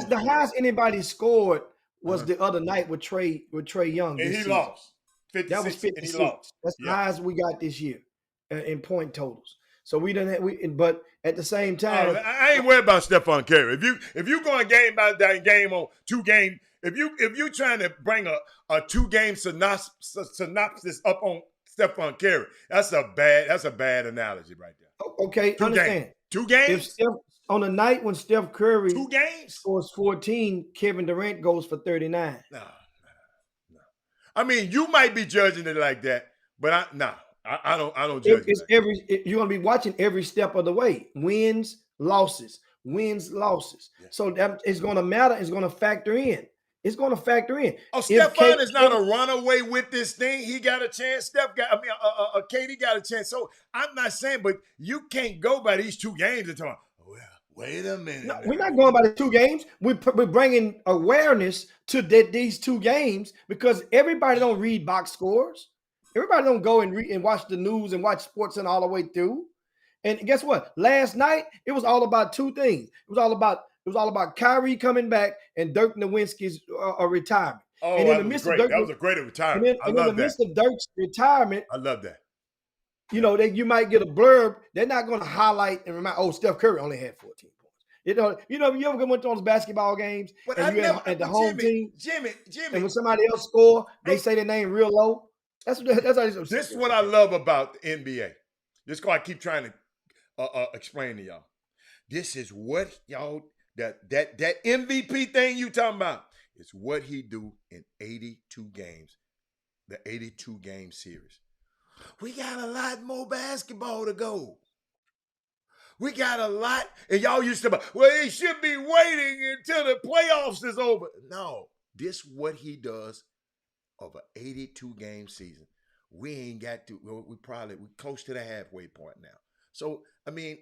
Speaker 2: The highest anybody scored was the other night with Trey Young,
Speaker 1: and he lost.
Speaker 2: 56, that was 56. And he lost. That's the highest we got this year in point totals. So we didn't. But at the same time,
Speaker 1: I ain't worried about Stephon Curry. If you going game by game on 2 games, if you trying to bring a 2-game synopsis up on Stephon Curry, that's a bad analogy right there.
Speaker 2: Okay, understand.
Speaker 1: 2 games.
Speaker 2: On the night when Steph Curry
Speaker 1: 2 games
Speaker 2: scores 14, Kevin Durant goes for 39.
Speaker 1: No. I mean, you might be judging it like that, but I don't judge it.
Speaker 2: You're gonna be watching every step of the way. Wins, losses. Yeah. So that it's gonna matter. It's gonna factor in.
Speaker 1: Oh, Stephon is not a runaway with this thing. He got a chance. Katie got a chance. So I'm not saying, but you can't go by these 2 games and talk. Well, wait a minute.
Speaker 2: No, we're not going by the 2 games. We're bringing awareness to these 2 games because everybody don't read box scores. Everybody don't go and read and watch the news and watch sports and all the way through. And guess what? Last night it was all about 2 things. It was all about Kyrie coming back and Dirk Nowitzki's retirement.
Speaker 1: Oh, and that was a great retirement.
Speaker 2: In the midst of Dirk's retirement,
Speaker 1: I love that.
Speaker 2: You know, you might get a blurb. They're not going to highlight and remind, Steph Curry only had 14 points. You ever went to those basketball games and you at the home team?
Speaker 1: Jimmy.
Speaker 2: And when somebody else score, they say their name real low. That's how
Speaker 1: this is what I love about the NBA. This is what I keep trying to explain to y'all. This is what y'all that MVP thing you talking about. It's what he do in 82 games, the 82-game series. We got a lot more basketball to go. We got a lot, and y'all used to, well, he should be waiting until the playoffs is over. No, this what he does of an 82-game season. We ain't got to. We're close to the halfway point now. So I mean,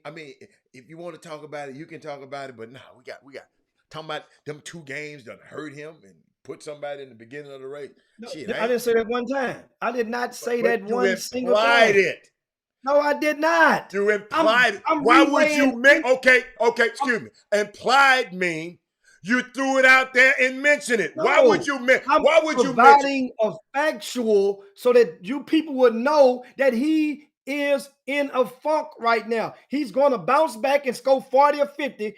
Speaker 1: if you want to talk about it, you can talk about it. But no, we got talking about them 2 games that hurt him and put somebody in the beginning of the race.
Speaker 2: No, I didn't say that one time. I did not say that one single time.
Speaker 1: You implied it.
Speaker 2: No, I did not.
Speaker 1: You implied it. Why would you make? Okay. Excuse me. Implied mean you threw it out there and mentioned it. No, why would you mention? Why would you
Speaker 2: providing a factual so that you people would know that he is in a funk right now. He's going to bounce back and score 40 or 50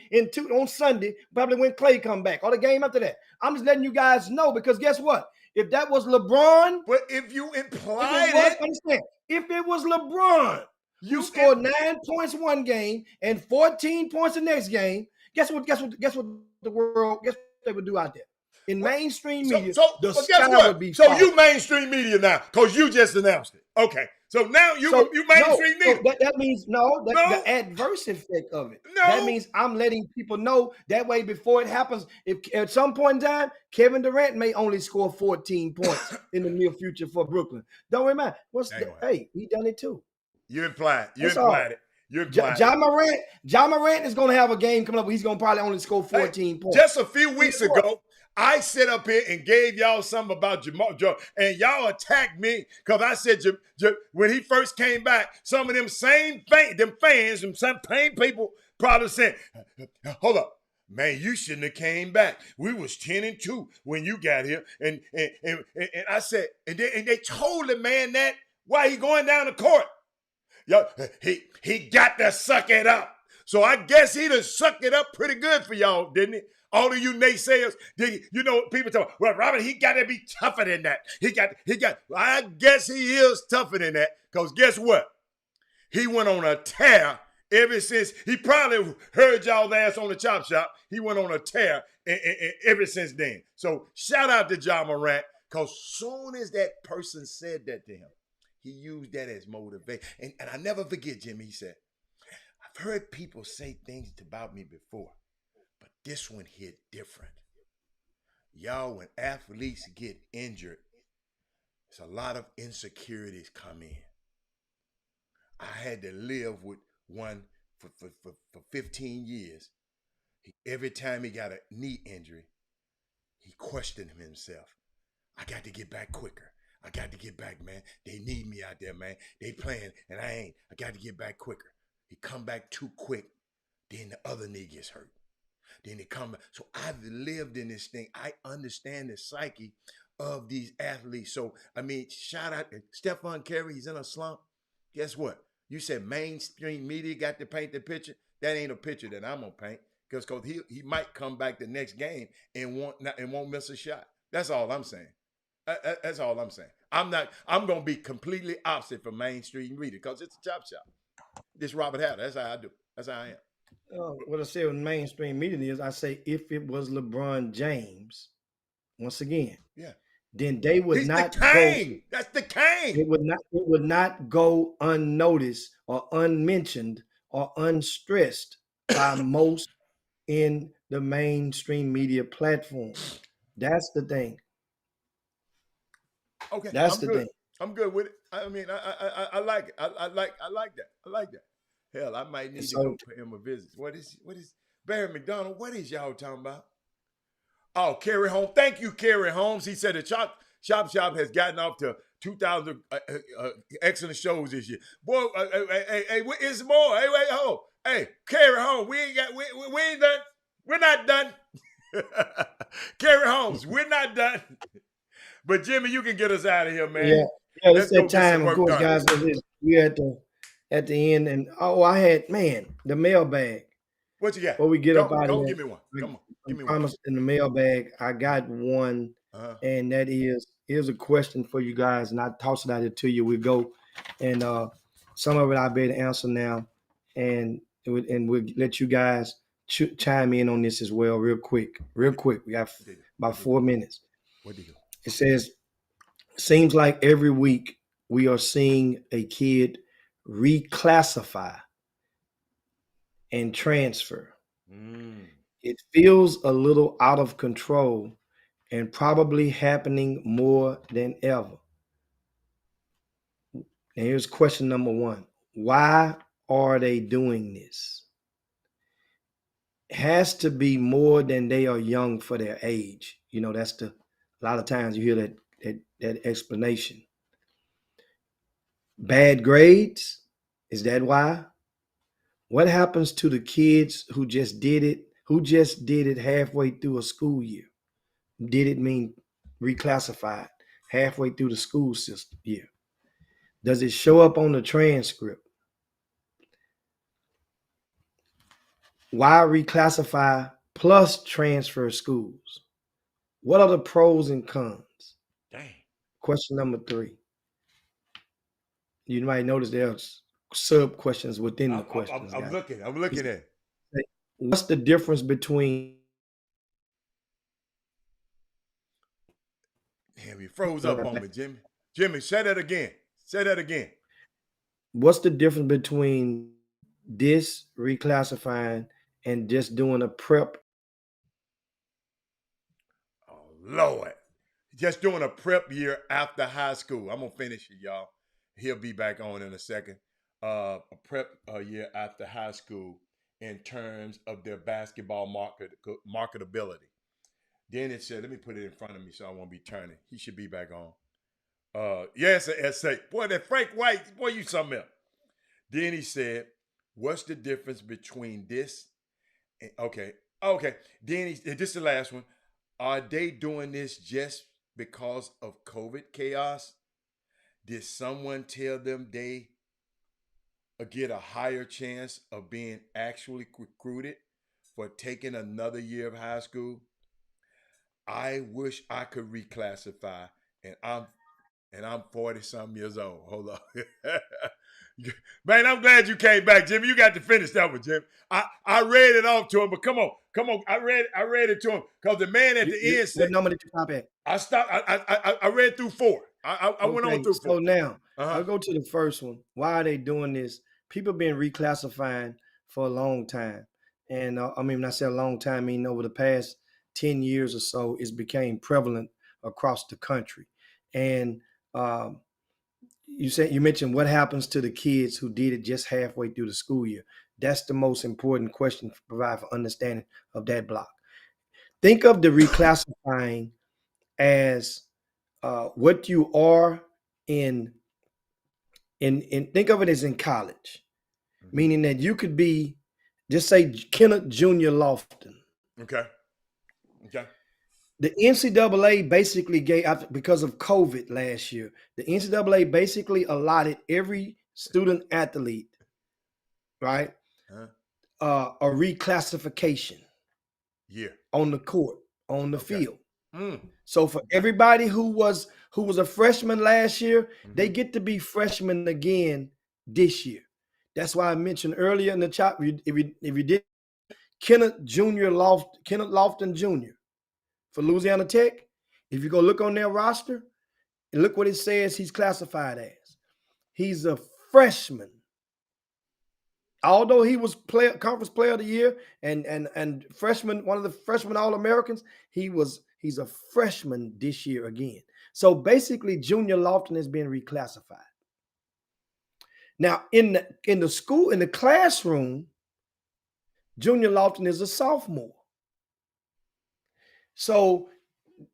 Speaker 2: on Sunday, probably when Clay come back or the game after that. I'm just letting you guys know because guess what? If that was LeBron,
Speaker 1: but if you implied it,
Speaker 2: understand. If it was LeBron who scored 9 points one game and 14 points the next game, guess what the world they would do out there? In mainstream media, the sky would be falling.
Speaker 1: So you mainstream media now because you just announced it. Okay. So now you mainstream media.
Speaker 2: That means the adverse effect of it.
Speaker 1: No.
Speaker 2: That means I'm letting people know that way before it happens. If at some point in time, Kevin Durant may only score 14 points in the near future for Brooklyn. Don't remind. He done it too.
Speaker 1: You implied it.
Speaker 2: Ja Morant is going to have a game coming up where he's going to probably only score 14 points.
Speaker 1: Just a few weeks ago, I sit up here and gave y'all something about Jamal Joe, and y'all attacked me because I said when he first came back, some of them same fans, them same people probably said, hold up. Man, you shouldn't have came back. We was 10-2 when you got here. And I said, and they told the man that while he going down the court. Yo, he got to suck it up. So I guess he done sucked it up pretty good for y'all, didn't he? All of you naysayers, you know, people talk, well, Robert, he got to be tougher than that. I guess he is tougher than that, because guess what? He went on a tear ever since. He probably heard y'all ass on the chop shop. He went on a tear ever since then. So shout out to Ja Morant, because soon as that person said that to him, he used that as motivation. And I never forget, Jimmy, he said, I've heard people say things about me before, but this one hit different. Y'all, when athletes get injured, there's a lot of insecurities come in. I had to live with one for 15 years. Every time he got a knee injury, he questioned himself. I got to get back quicker. I got to get back, man. They need me out there, man. They playing, and I ain't. I got to get back quicker. He come back too quick, then the other knee gets hurt. Then they come back. So I've lived in this thing. I understand the psyche of these athletes. So, I mean, shout out to Steph Curry. He's in a slump. Guess what? You said mainstream media got to paint the picture. That ain't a picture that I'm going to paint, because he might come back the next game and won't miss a shot. That's all I'm saying. That's all I'm saying. I'm going to be completely opposite from mainstream media, because it's a chop shop. This Robert Hatter. That's how I do. That's how I am.
Speaker 2: What I say with mainstream media is, I say if it was LeBron James, once again,
Speaker 1: Yeah,
Speaker 2: then they would
Speaker 1: he's
Speaker 2: not
Speaker 1: the king.
Speaker 2: go.
Speaker 1: That's the king.
Speaker 2: It would not go unnoticed or unmentioned or unstressed by most in the mainstream media platforms. That's the thing.
Speaker 1: Okay,
Speaker 2: That's
Speaker 1: I'm
Speaker 2: the
Speaker 1: good.
Speaker 2: thing.
Speaker 1: I'm good with it. I mean, I like it. I like that. I like that. Hell, I might need to
Speaker 2: So
Speaker 1: go pay him a visit. What is Barry McDonald? What is y'all talking about? Oh, Kerry Holmes. Thank you, Kerry Holmes. He said the Chop Shop has gotten off to 2,000 excellent shows this year. Boy, hey, it's more. Hey, wait, hold. Hey, Kerry Holmes, we ain't done. We're not done. Kerry Holmes, we're not done. But Jimmy, you can get us out of here, man.
Speaker 2: yeah, yeah, it's
Speaker 1: Let's go
Speaker 2: that
Speaker 1: get some
Speaker 2: time, of
Speaker 1: work
Speaker 2: course,
Speaker 1: done.
Speaker 2: guys. We're at the end, and I had, man, the mailbag.
Speaker 1: What you got?
Speaker 2: Before we get up out of
Speaker 1: Go
Speaker 2: here,
Speaker 1: give me one. Come on, give me
Speaker 2: I
Speaker 1: one.
Speaker 2: promised in the mailbag, I got one, and that is, here's a question for you guys, and I toss it out there to you. We go, and some of it I'll be able to answer now, and we'll let you guys chime in on this as well, real quick. We got about 4 minutes.
Speaker 1: What do you?
Speaker 2: It says, seems like every week we are seeing a kid reclassify and transfer. It feels a little out of control and probably happening more than ever. And here's question number one. Why are they doing this? It has to be more than they are young for their age. You know, that's a lot of times you hear that explanation. Bad grades? Is that why? What happens to the kids who just did it halfway through a school year? Did it mean reclassified halfway through the school system year? Does it show up on the transcript? Why reclassify plus transfer schools? What are the pros and cons?
Speaker 1: Dang.
Speaker 2: Question number 3. You might notice there's sub questions within the questions.
Speaker 1: I'm looking at it.
Speaker 2: What's the difference between...
Speaker 1: Damn, you froze up on me, Jimmy. Jimmy, say that again. Say that again.
Speaker 2: What's the difference between this reclassifying and just doing a prep?
Speaker 1: Oh, Lord. Just doing a prep year after high school. I'm going to finish it, y'all. He'll be back on in a second. A prep year after high school in terms of their basketball marketability. Then it said, let me put it in front of me so I won't be turning. He should be back on. Yes, an essay. Boy, that Frank White, boy, you something else. Then he said, what's the difference between this? Okay. Then this is the last one. Are they doing this just because of COVID chaos? Did someone tell them they get a higher chance of being actually recruited for taking another year of high school? I wish I could reclassify, and I'm 40 something years old. Hold on. Man, I'm glad you came back, Jimmy. You got to finish that one, Jimmy. I read it off to him, but come on. I read it to him because the man at the end said,
Speaker 2: what number did you stop at?
Speaker 1: I stopped. I read through 4. I went on through 4.
Speaker 2: So now I'll go to the first one. Why are they doing this? People been reclassifying for a long time, and I mean, when I say a long time, I mean over the past 10 years or so, it's became prevalent across the country. And you mentioned what happens to the kids who did it just halfway through the school year. That's the most important question to provide for understanding of that block. Think of the reclassifying as what you are in think of it as in college, meaning that you could be, just say Kenneth Junior Lofton.
Speaker 1: Okay.
Speaker 2: The NCAA basically gave, because of COVID last year, the NCAA basically allotted every student athlete, right, a reclassification on the court, on the field. So for everybody who was a freshman last year, they get to be freshmen again this year. That's why I mentioned earlier in the chat, if you did, Kenneth Lofton Jr. for Louisiana Tech, if you go look on their roster and look what it says he's classified as. He's a freshman. Although he was conference player of the year and freshman, one of the freshman All-Americans, he's a freshman this year again. So basically, Junior Lofton is being reclassified. Now, in the classroom, Junior Lofton is a sophomore. So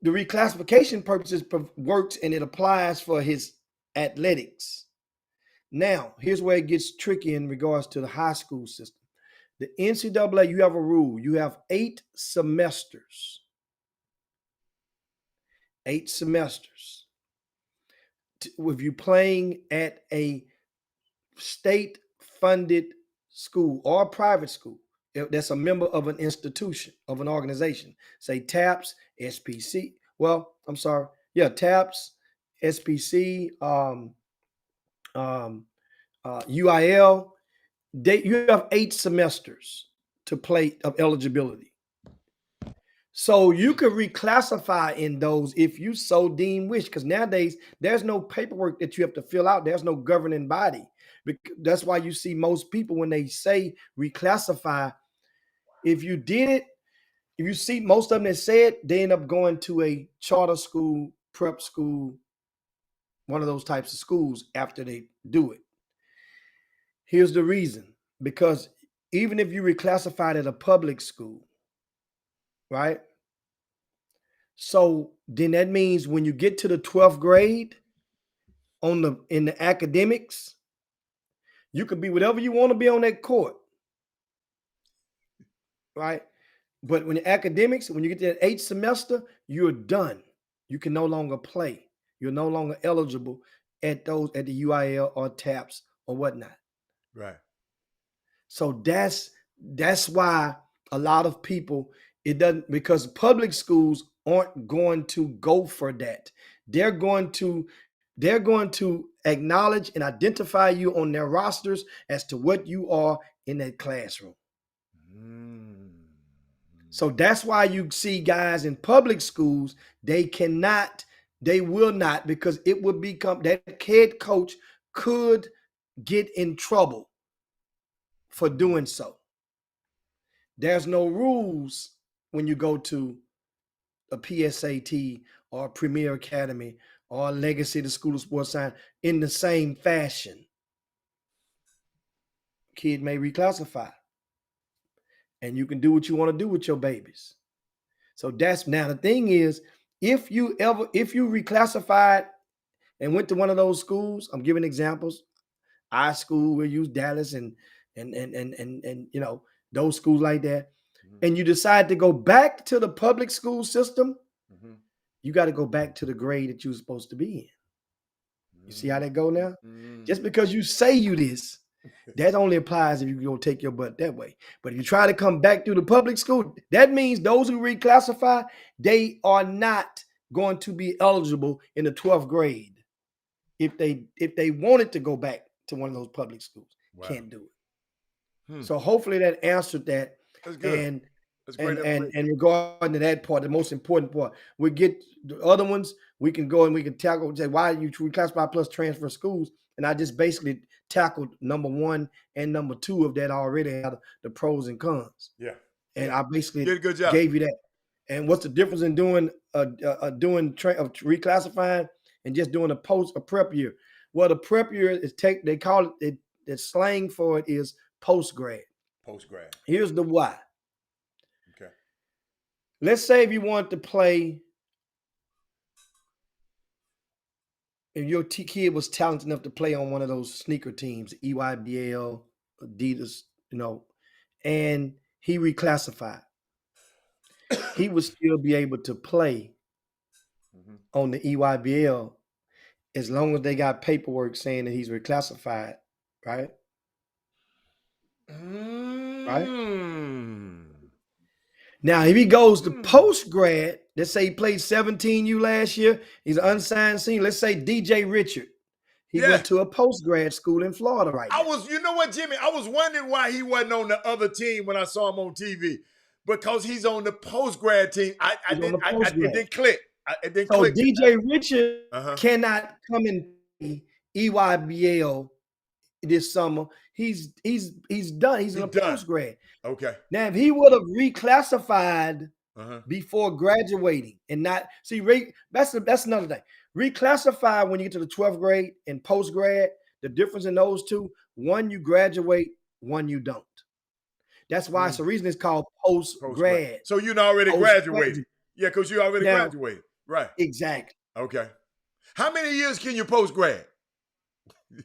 Speaker 2: the reclassification purposes works, and it applies for his athletics. Now, here's where it gets tricky in regards to the high school system. The NCAA, you have a rule. You have 8 semesters. 8 semesters. If you're playing at a state-funded school or a private school that's a member of an institution, of an organization, say TAPS, SPC. Well, I'm sorry. Yeah, TAPS, SPC, UIL. You have 8 semesters to play of eligibility. So you could reclassify in those if you so deem wish, because nowadays there's no paperwork that you have to fill out. There's no governing body. That's why you see most people when they say reclassify, if you did it, if you see most of them that say it, they end up going to a charter school, prep school, one of those types of schools after they do it. Here's the reason. Because even if you reclassified at a public school, right? So then that means when you get to the 12th grade in the academics, you could be whatever you want to be on that court, right? But when the academics, when you get to that 8th semester, you're done. You can no longer play. You're no longer eligible at the UIL or TAPS or whatnot.
Speaker 1: Right. So
Speaker 2: that's why a lot of people, it doesn't, because public schools aren't going to go for that. They're going to acknowledge and identify you on their rosters as to what you are in that classroom. So that's why you see guys in public schools, they will not, because it would become, that head coach could get in trouble for doing so. There's no rules when you go to a PSAT or a Premier Academy or a Legacy, the School of Sports Science, in the same fashion. Kid may reclassify, and you can do what you want to do with your babies. So that's now the thing is, if you reclassified and went to one of those schools, I'm giving examples. Our school, we'll use Dallas and those schools like that. And you decide to go back to the public school system, you got to go back to the grade that you were supposed to be in. You see how that go now? Just because you say you this, that only applies if you go take your butt that way. But if you try to come back through the public school, that means those who reclassify, they are not going to be eligible in the 12th grade. If they wanted to go back to one of those public schools, can't do it. So hopefully that answered that.
Speaker 1: That's good.
Speaker 2: And regarding to that part, the most important part, we get the other ones. We can go and we can tackle. Say why you reclassify plus transfer schools, and I just basically tackled number 1 and number 2 of that already. Had the pros and cons.
Speaker 1: Yeah,
Speaker 2: and I basically
Speaker 1: did a good job.
Speaker 2: Gave you that. And what's the difference in doing reclassifying and just doing a prep year? Well, the prep year is they call it the slang for it is post grad. Here's the why.
Speaker 1: Okay.
Speaker 2: Let's say if you want to play, if your kid was talented enough to play on one of those sneaker teams, EYBL, Adidas, and he reclassified, he would still be able to play on the EYBL as long as they got paperwork saying that he's reclassified, right? Right? Now, if he goes to post-grad, let's say he played 17U last year, he's an unsigned senior. Let's say DJ Richard. He went to a post-grad school in Florida right now.
Speaker 1: You know what, Jimmy? I was wondering why he wasn't on the other team when I saw him on TV. Because he's on the post-grad team. It didn't click.
Speaker 2: So DJ Richard cannot come in EYBL this summer. He's done. He's in a post-grad.
Speaker 1: Okay.
Speaker 2: Now, if he would have reclassified before graduating and not see, that's another thing. Reclassify when you get to the 12th grade and post-grad. The difference in those two: one you graduate, one you don't. That's why it's the reason it's called post-grad.
Speaker 1: So you already graduated. Yeah, because you already graduated. Right.
Speaker 2: Exactly.
Speaker 1: Okay. How many years can you post-grad? Leave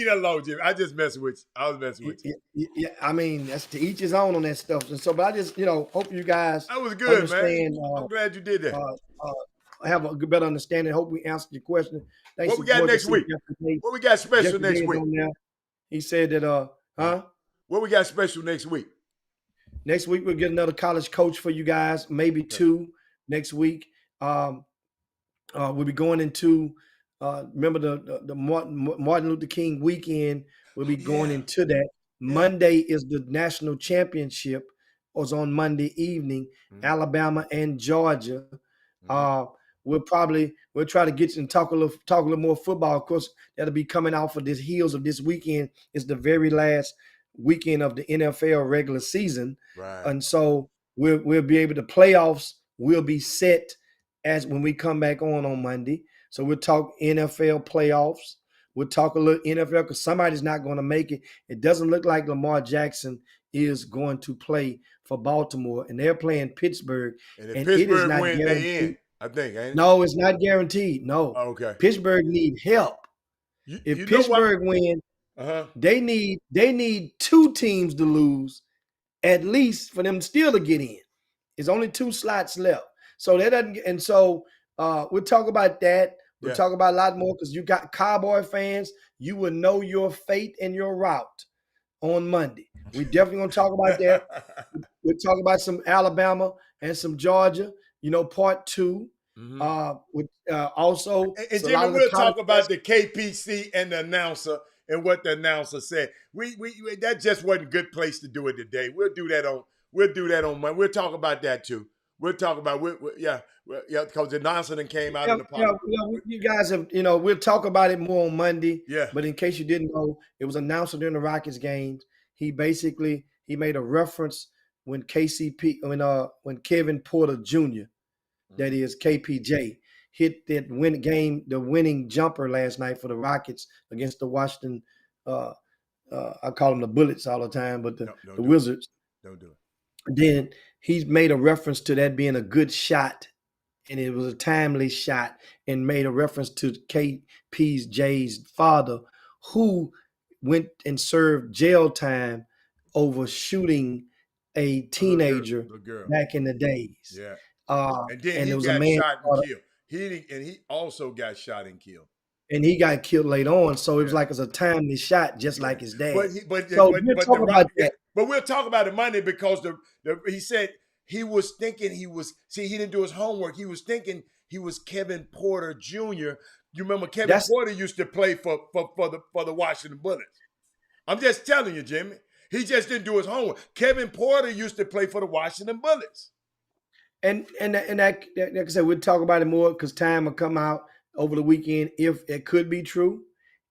Speaker 1: that alone, Jimmy. I just messing with you. I was messing with you.
Speaker 2: Yeah, I mean, that's to each his own on that stuff. And so, but I just, hope you guys
Speaker 1: that was good, man. I'm glad you did that.
Speaker 2: Have a better understanding. Hope we answered your question. Thanks.
Speaker 1: What we got next week? What we got special next week?
Speaker 2: He said that,
Speaker 1: What we got special next week?
Speaker 2: Next week we'll get another college coach for you guys, maybe 2 next week. We'll be going into remember the Martin Luther King weekend. We'll be going into that. Monday is the national championship. Was on Monday evening, Alabama and Georgia. We'll try to get you and talk a little more football. Of course, that'll be coming out for the heels of this weekend. It's the very last weekend of the NFL regular season,
Speaker 1: right?
Speaker 2: And so we'll be able to playoffs will be set as when we come back on Monday. So we'll talk NFL playoffs. We'll talk a little NFL because somebody's not going to make it. It doesn't look like Lamar Jackson is going to play for Baltimore, and they're playing Pittsburgh.
Speaker 1: And if Pittsburgh wins, they in, I think, ain't it?
Speaker 2: No, it's not guaranteed. No.
Speaker 1: Oh, okay.
Speaker 2: Pittsburgh need help. If Pittsburgh wins, they need 2 teams to lose, at least for them still to get in. There's only 2 slots left. So that doesn't, and so we'll talk about that. We'll talk about a lot more because you got Cowboy fans. You will know your fate and your route on Monday. We definitely gonna talk about that. We'll talk about some Alabama and some Georgia. Part 2. Also,
Speaker 1: and Jimmy, we'll talk about the KPC and the announcer and what the announcer said. We that just wasn't a good place to do it today. We'll do that on Monday. We'll talk about that too. We'll talk about because the announcer came out in the park.
Speaker 2: You guys have, we'll talk about it more on Monday.
Speaker 1: Yeah.
Speaker 2: But in case you didn't know, it was announced during the Rockets games. He made a reference when Kevin Porter Jr., that is KPJ, hit that the winning jumper last night for the Rockets against the Washington. I call them the Bullets all the time, but the Wizards.
Speaker 1: Don't do it.
Speaker 2: Then he's made a reference to that being a good shot, and it was a timely shot, and made a reference to KP's J's father, who went and served jail time over shooting a
Speaker 1: A
Speaker 2: teenager
Speaker 1: little girl.
Speaker 2: back in the days.
Speaker 1: Yeah. And then
Speaker 2: And
Speaker 1: he
Speaker 2: there was a
Speaker 1: got
Speaker 2: man,
Speaker 1: shot and killed. He also got shot and killed.
Speaker 2: and he got killed later on. So it was
Speaker 1: Yeah.
Speaker 2: like it's a timely shot, just like his dad.
Speaker 1: But
Speaker 2: So we'll talk about that.
Speaker 1: But we'll talk about it Monday because he said he was thinking he didn't do his homework. He was thinking he was Kevin Porter Jr. You remember Kevin Porter used to play for the Washington Bullets. I'm just telling you, Jimmy. He just didn't do his homework. Kevin Porter used to play for the Washington Bullets.
Speaker 2: And like I said, we'll talk about it more because time will come out over the weekend if it could be true,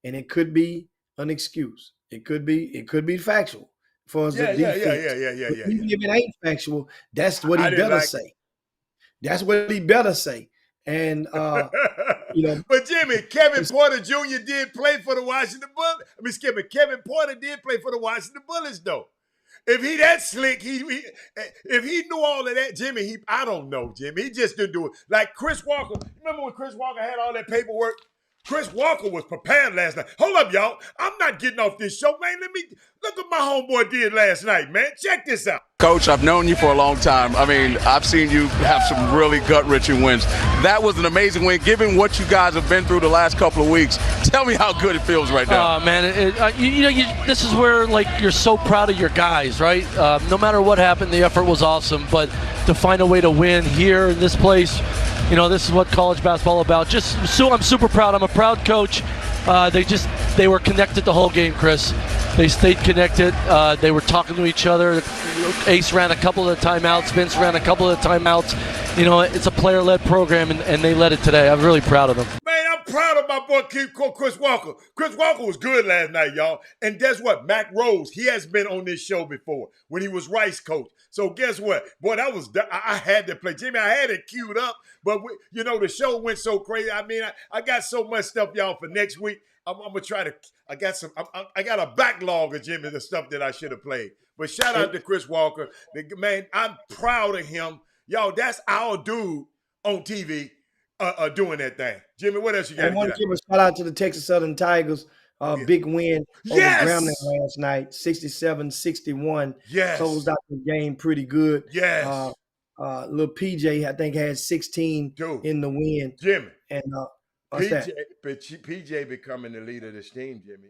Speaker 2: and it could be an excuse. It could be factual for us.
Speaker 1: Yeah.
Speaker 2: Even if it ain't factual, that's what he better say. That's what he better say. And
Speaker 1: but Jimmy, Kevin Porter Jr. did play for the Washington Bullets. Kevin Porter did play for the Washington Bullets, though. If he that slick, if he knew all of that, Jimmy, I don't know, Jimmy. He just didn't do it. Like Chris Walker. Remember when Chris Walker had all that paperwork? Chris Walker was prepared last night. Hold up, y'all. I'm not getting off this show, man. Let me look what my homeboy did last night, man. Check this out.
Speaker 3: Coach, I've known you for a long time. I mean, I've seen you have some really gut-wrenching wins. That was an amazing win. Given what you guys have been through the last couple of weeks, tell me how good it feels right now.
Speaker 4: Oh, man, this is where, like, you're so proud of your guys, right? No matter what happened, the effort was awesome. But to find a way to win here in this place, this is what college basketball about. I'm super proud. I'm a proud coach. They were connected the whole game, Chris. They stayed connected. They were talking to each other. Ace ran a couple of timeouts. Vince ran a couple of timeouts. It's a player-led program, and they led it today. I'm really proud of them.
Speaker 1: Man, I'm proud of my boy Chris Walker. Chris Walker was good last night, y'all. And guess what? Mac Rose, he has been on this show before when he was Rice coach. So guess what? Boy, I had to play. Jimmy, I had it queued up, but the show went so crazy. I mean, I got so much stuff, y'all, for next week. I'm gonna try to. I got a backlog of Jimmy, the stuff that I should have played. But shout out to Chris Walker, man. I'm proud of him, y'all. That's our dude on TV, doing that thing. Jimmy, what else you got?
Speaker 2: I want to give a shout out to the Texas Southern Tigers. Big win over Grambling last night, 67-61.
Speaker 1: Yes,
Speaker 2: closed out the game pretty good.
Speaker 1: Yes,
Speaker 2: little PJ, I think, had 16 in the win.
Speaker 1: Jimmy,
Speaker 2: and
Speaker 1: PJ becoming the leader of this team, Jimmy.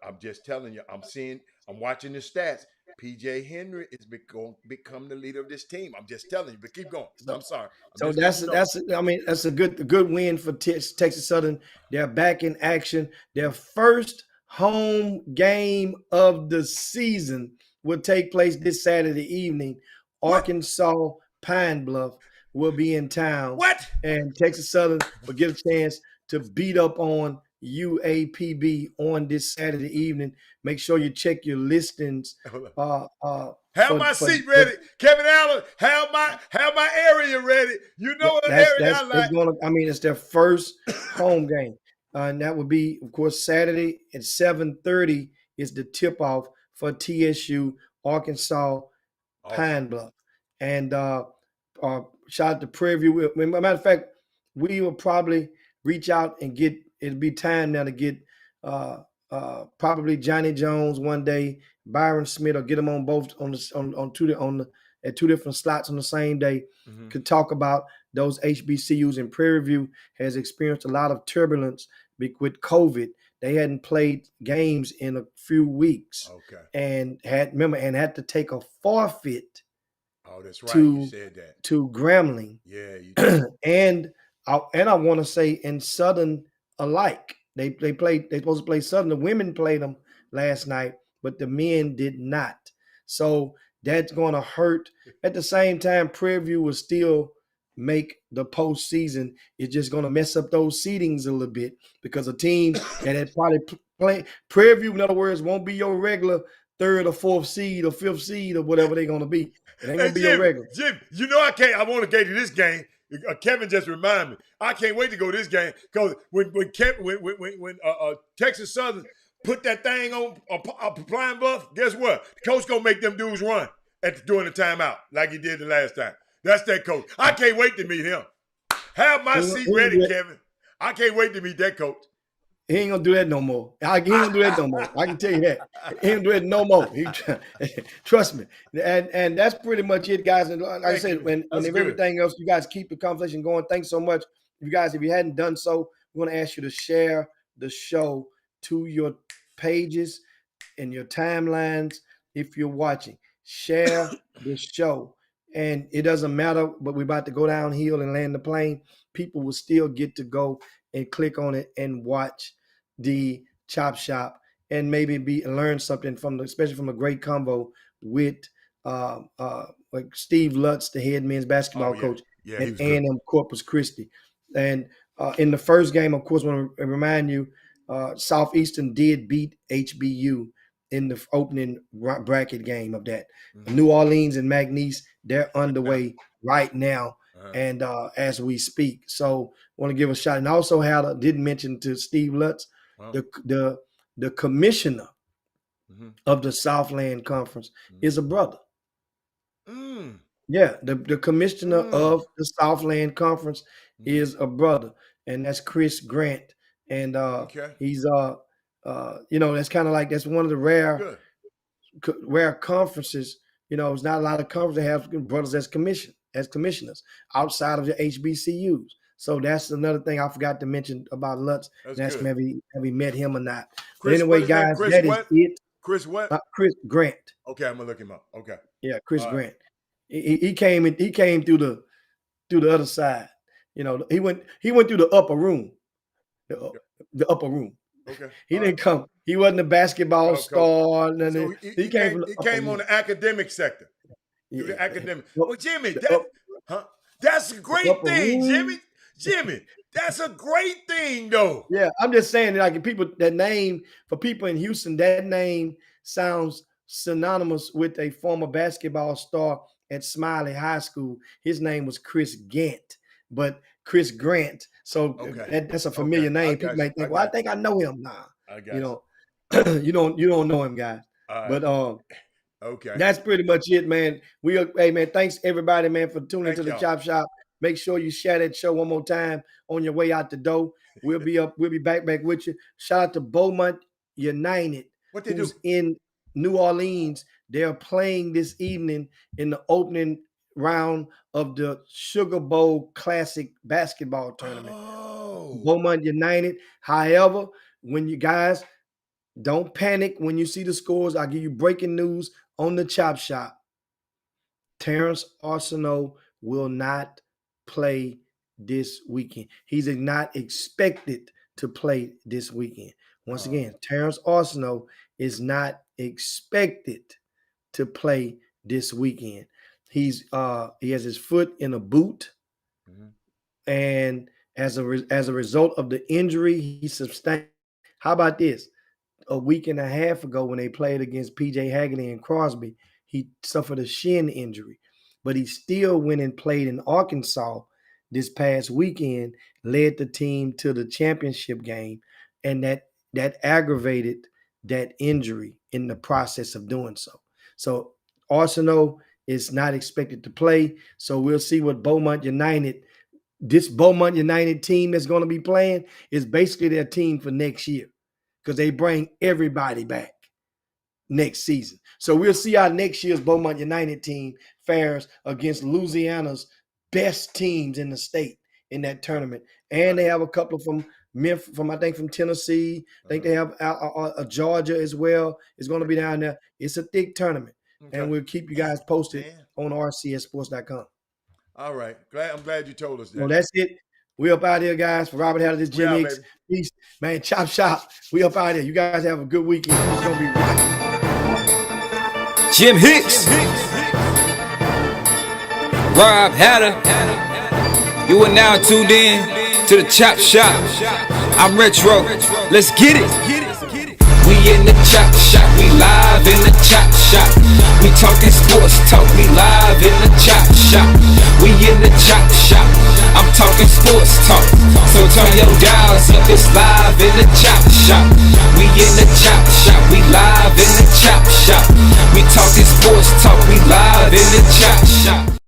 Speaker 1: I'm just telling you. I'm watching the stats. PJ Henry is going to become the leader of this team. I'm just telling you. But keep going. I'm sorry.
Speaker 2: That's a good win for Texas Southern. They're back in action. Their first home game of the season will take place this Saturday evening. Arkansas Pine Bluff will be in town.
Speaker 1: What?
Speaker 2: And Texas Southern will get a chance to beat up on UAPB on this Saturday evening. Make sure you check your listings.
Speaker 1: Have my seat ready, Kevin Allen. Have my area ready. You know what area I like.
Speaker 2: It's their first home game, and that would be, of course, Saturday at 7:30 is the tip-off for TSU Arkansas Pine Bluff. And shout out to Prairie View. Matter of fact, we will probably reach out and it'll be time now to get probably Johnny Jones one day, Byron Smith, or get them on both at two different slots on the same day. Mm-hmm. Could talk about those HBCUs. And Prairie View has experienced a lot of turbulence with COVID. They hadn't played games in a few weeks.
Speaker 1: Okay.
Speaker 2: And had to take a forfeit.
Speaker 1: Oh, that's right. You said that.
Speaker 2: To Grambling.
Speaker 1: Yeah, you did.
Speaker 2: and I want to say in Southern alike. They supposed to play Southern. The women played them last night, but the men did not. So that's going to hurt. At the same time, Prairie View will still make the postseason. It's just going to mess up those seedings a little bit because a team that had probably played Prairie View, in other words, won't be your regular third or fourth seed or fifth seed or whatever they're going to be. It ain't going to be your regular.
Speaker 1: Jim, I want to get to this game. Kevin just reminded me. I can't wait to go to this game because when Texas Southern put that thing on Pine Bluff, guess what? The coach gonna make them dudes run. during the timeout like he did the last time. That's that coach. I can't wait to meet him. Have my seat ready, Kevin. I can't wait to meet that coach.
Speaker 2: He ain't gonna do that no more. He ain't gonna do that no more. I can tell you that. He ain't gonna do it no more. Trust me. And that's pretty much it, guys. And like I said, when everything else, you guys keep the conversation going. Thanks so much. If you hadn't done so, we're gonna ask you to share the show to your pages and your timelines. If you're watching, share the show. And it doesn't matter, but we're about to go downhill and land the plane. People will still get to go and click on it and watch the Chop Shop and maybe learn something especially from a great convo with like Steve Lutz, the head men's basketball coach, and A&M Corpus Christi. And in the first game, of course, I want to remind you, Southeastern did beat HBU in the opening bracket game of that. New Orleans and McNeese, they're underway right now. And as we speak, so want to give a shout. And also didn't mention to Steve Lutz, the commissioner of the Southland Conference is a brother. Yeah, the commissioner of the Southland Conference is a brother, and that's Chris Grant. And he's that's kind of like, that's one of the rare conferences. It's not a lot of conferences that have brothers as commissioners outside of the HBCUs. So that's another thing I forgot to mention about Lutz. That's maybe have we met him or not. But anyway, guys, that is it.
Speaker 1: Chris what?
Speaker 2: Chris Grant.
Speaker 1: Okay, I'm gonna look him up. Okay.
Speaker 2: Yeah, Chris Grant. He came through the other side. He went through the upper room. The upper room. Okay. He didn't come. He wasn't a basketball star. So
Speaker 1: he came on the academic sector. Yeah. The academic. Well, Jimmy, that's a great thing, Jimmy, that's a great thing, though.
Speaker 2: Yeah, I'm just saying, like, for people in Houston, that name sounds synonymous with a former basketball star at Smiley High School. His name was Chris Gant, but Chris Grant. So that's a familiar name. People may think, I think I know him. Nah, I got you don't know him, guys. But that's pretty much it, man. Thanks everybody, man, for tuning to the Chop Shop. Make sure you share that show one more time on your way out the door. We'll be back with you. Shout out to Beaumont United, who's in New Orleans. They're playing this evening in the opening round of the Sugar Bowl Classic basketball tournament. Beaumont United. However, when you guys don't panic when you see the scores, I'll give you breaking news on the Chop Shop. Terence Arsenault will not play this weekend. He's not expected to play this weekend. Once again, Terence Arsenault is not expected to play this weekend. He has his foot in a boot, and as a result of the injury he sustained. How about this? A week and a half ago, when they played against PJ Haggerty and Crosby, he suffered a shin injury, but he still went and played in Arkansas this past weekend, led the team to the championship game, and that aggravated that injury in the process of doing so. So Arsenault is not expected to play. So we'll see what Beaumont United, this Beaumont United team that's going to be playing, is basically their team for next year, because they bring everybody back next season. So we'll see how next year's Beaumont United team fares against Louisiana's best teams in the state in that tournament. And they have a couple from Memphis, from Tennessee. I think they have a Georgia as well. It's going to be down there. It's a thick tournament. Okay. And we'll keep you guys posted on rcsports.com. All right. I'm glad you told us that. Well, that's it. We up out here, guys. For Robert Hatter, this is Jim Hicks. Peace. Man, Chop Shop. We up out here. You guys have a good weekend. It's going to be rocking.
Speaker 5: Jim Hicks. Rob Hatter. You are now tuned in to the Chop Shop. I'm Retro. Let's get it. We in the Chop Shop. We live in the Chop Shop. We talking sports talk. We live in the Chop Shop. We in the Chop Shop. I'm talking sports talk. So turn your dials up. It's live in the Chop Shop. We in the Chop Shop. We live in the Chop Shop. We talking sports talk, we live in the chop shop.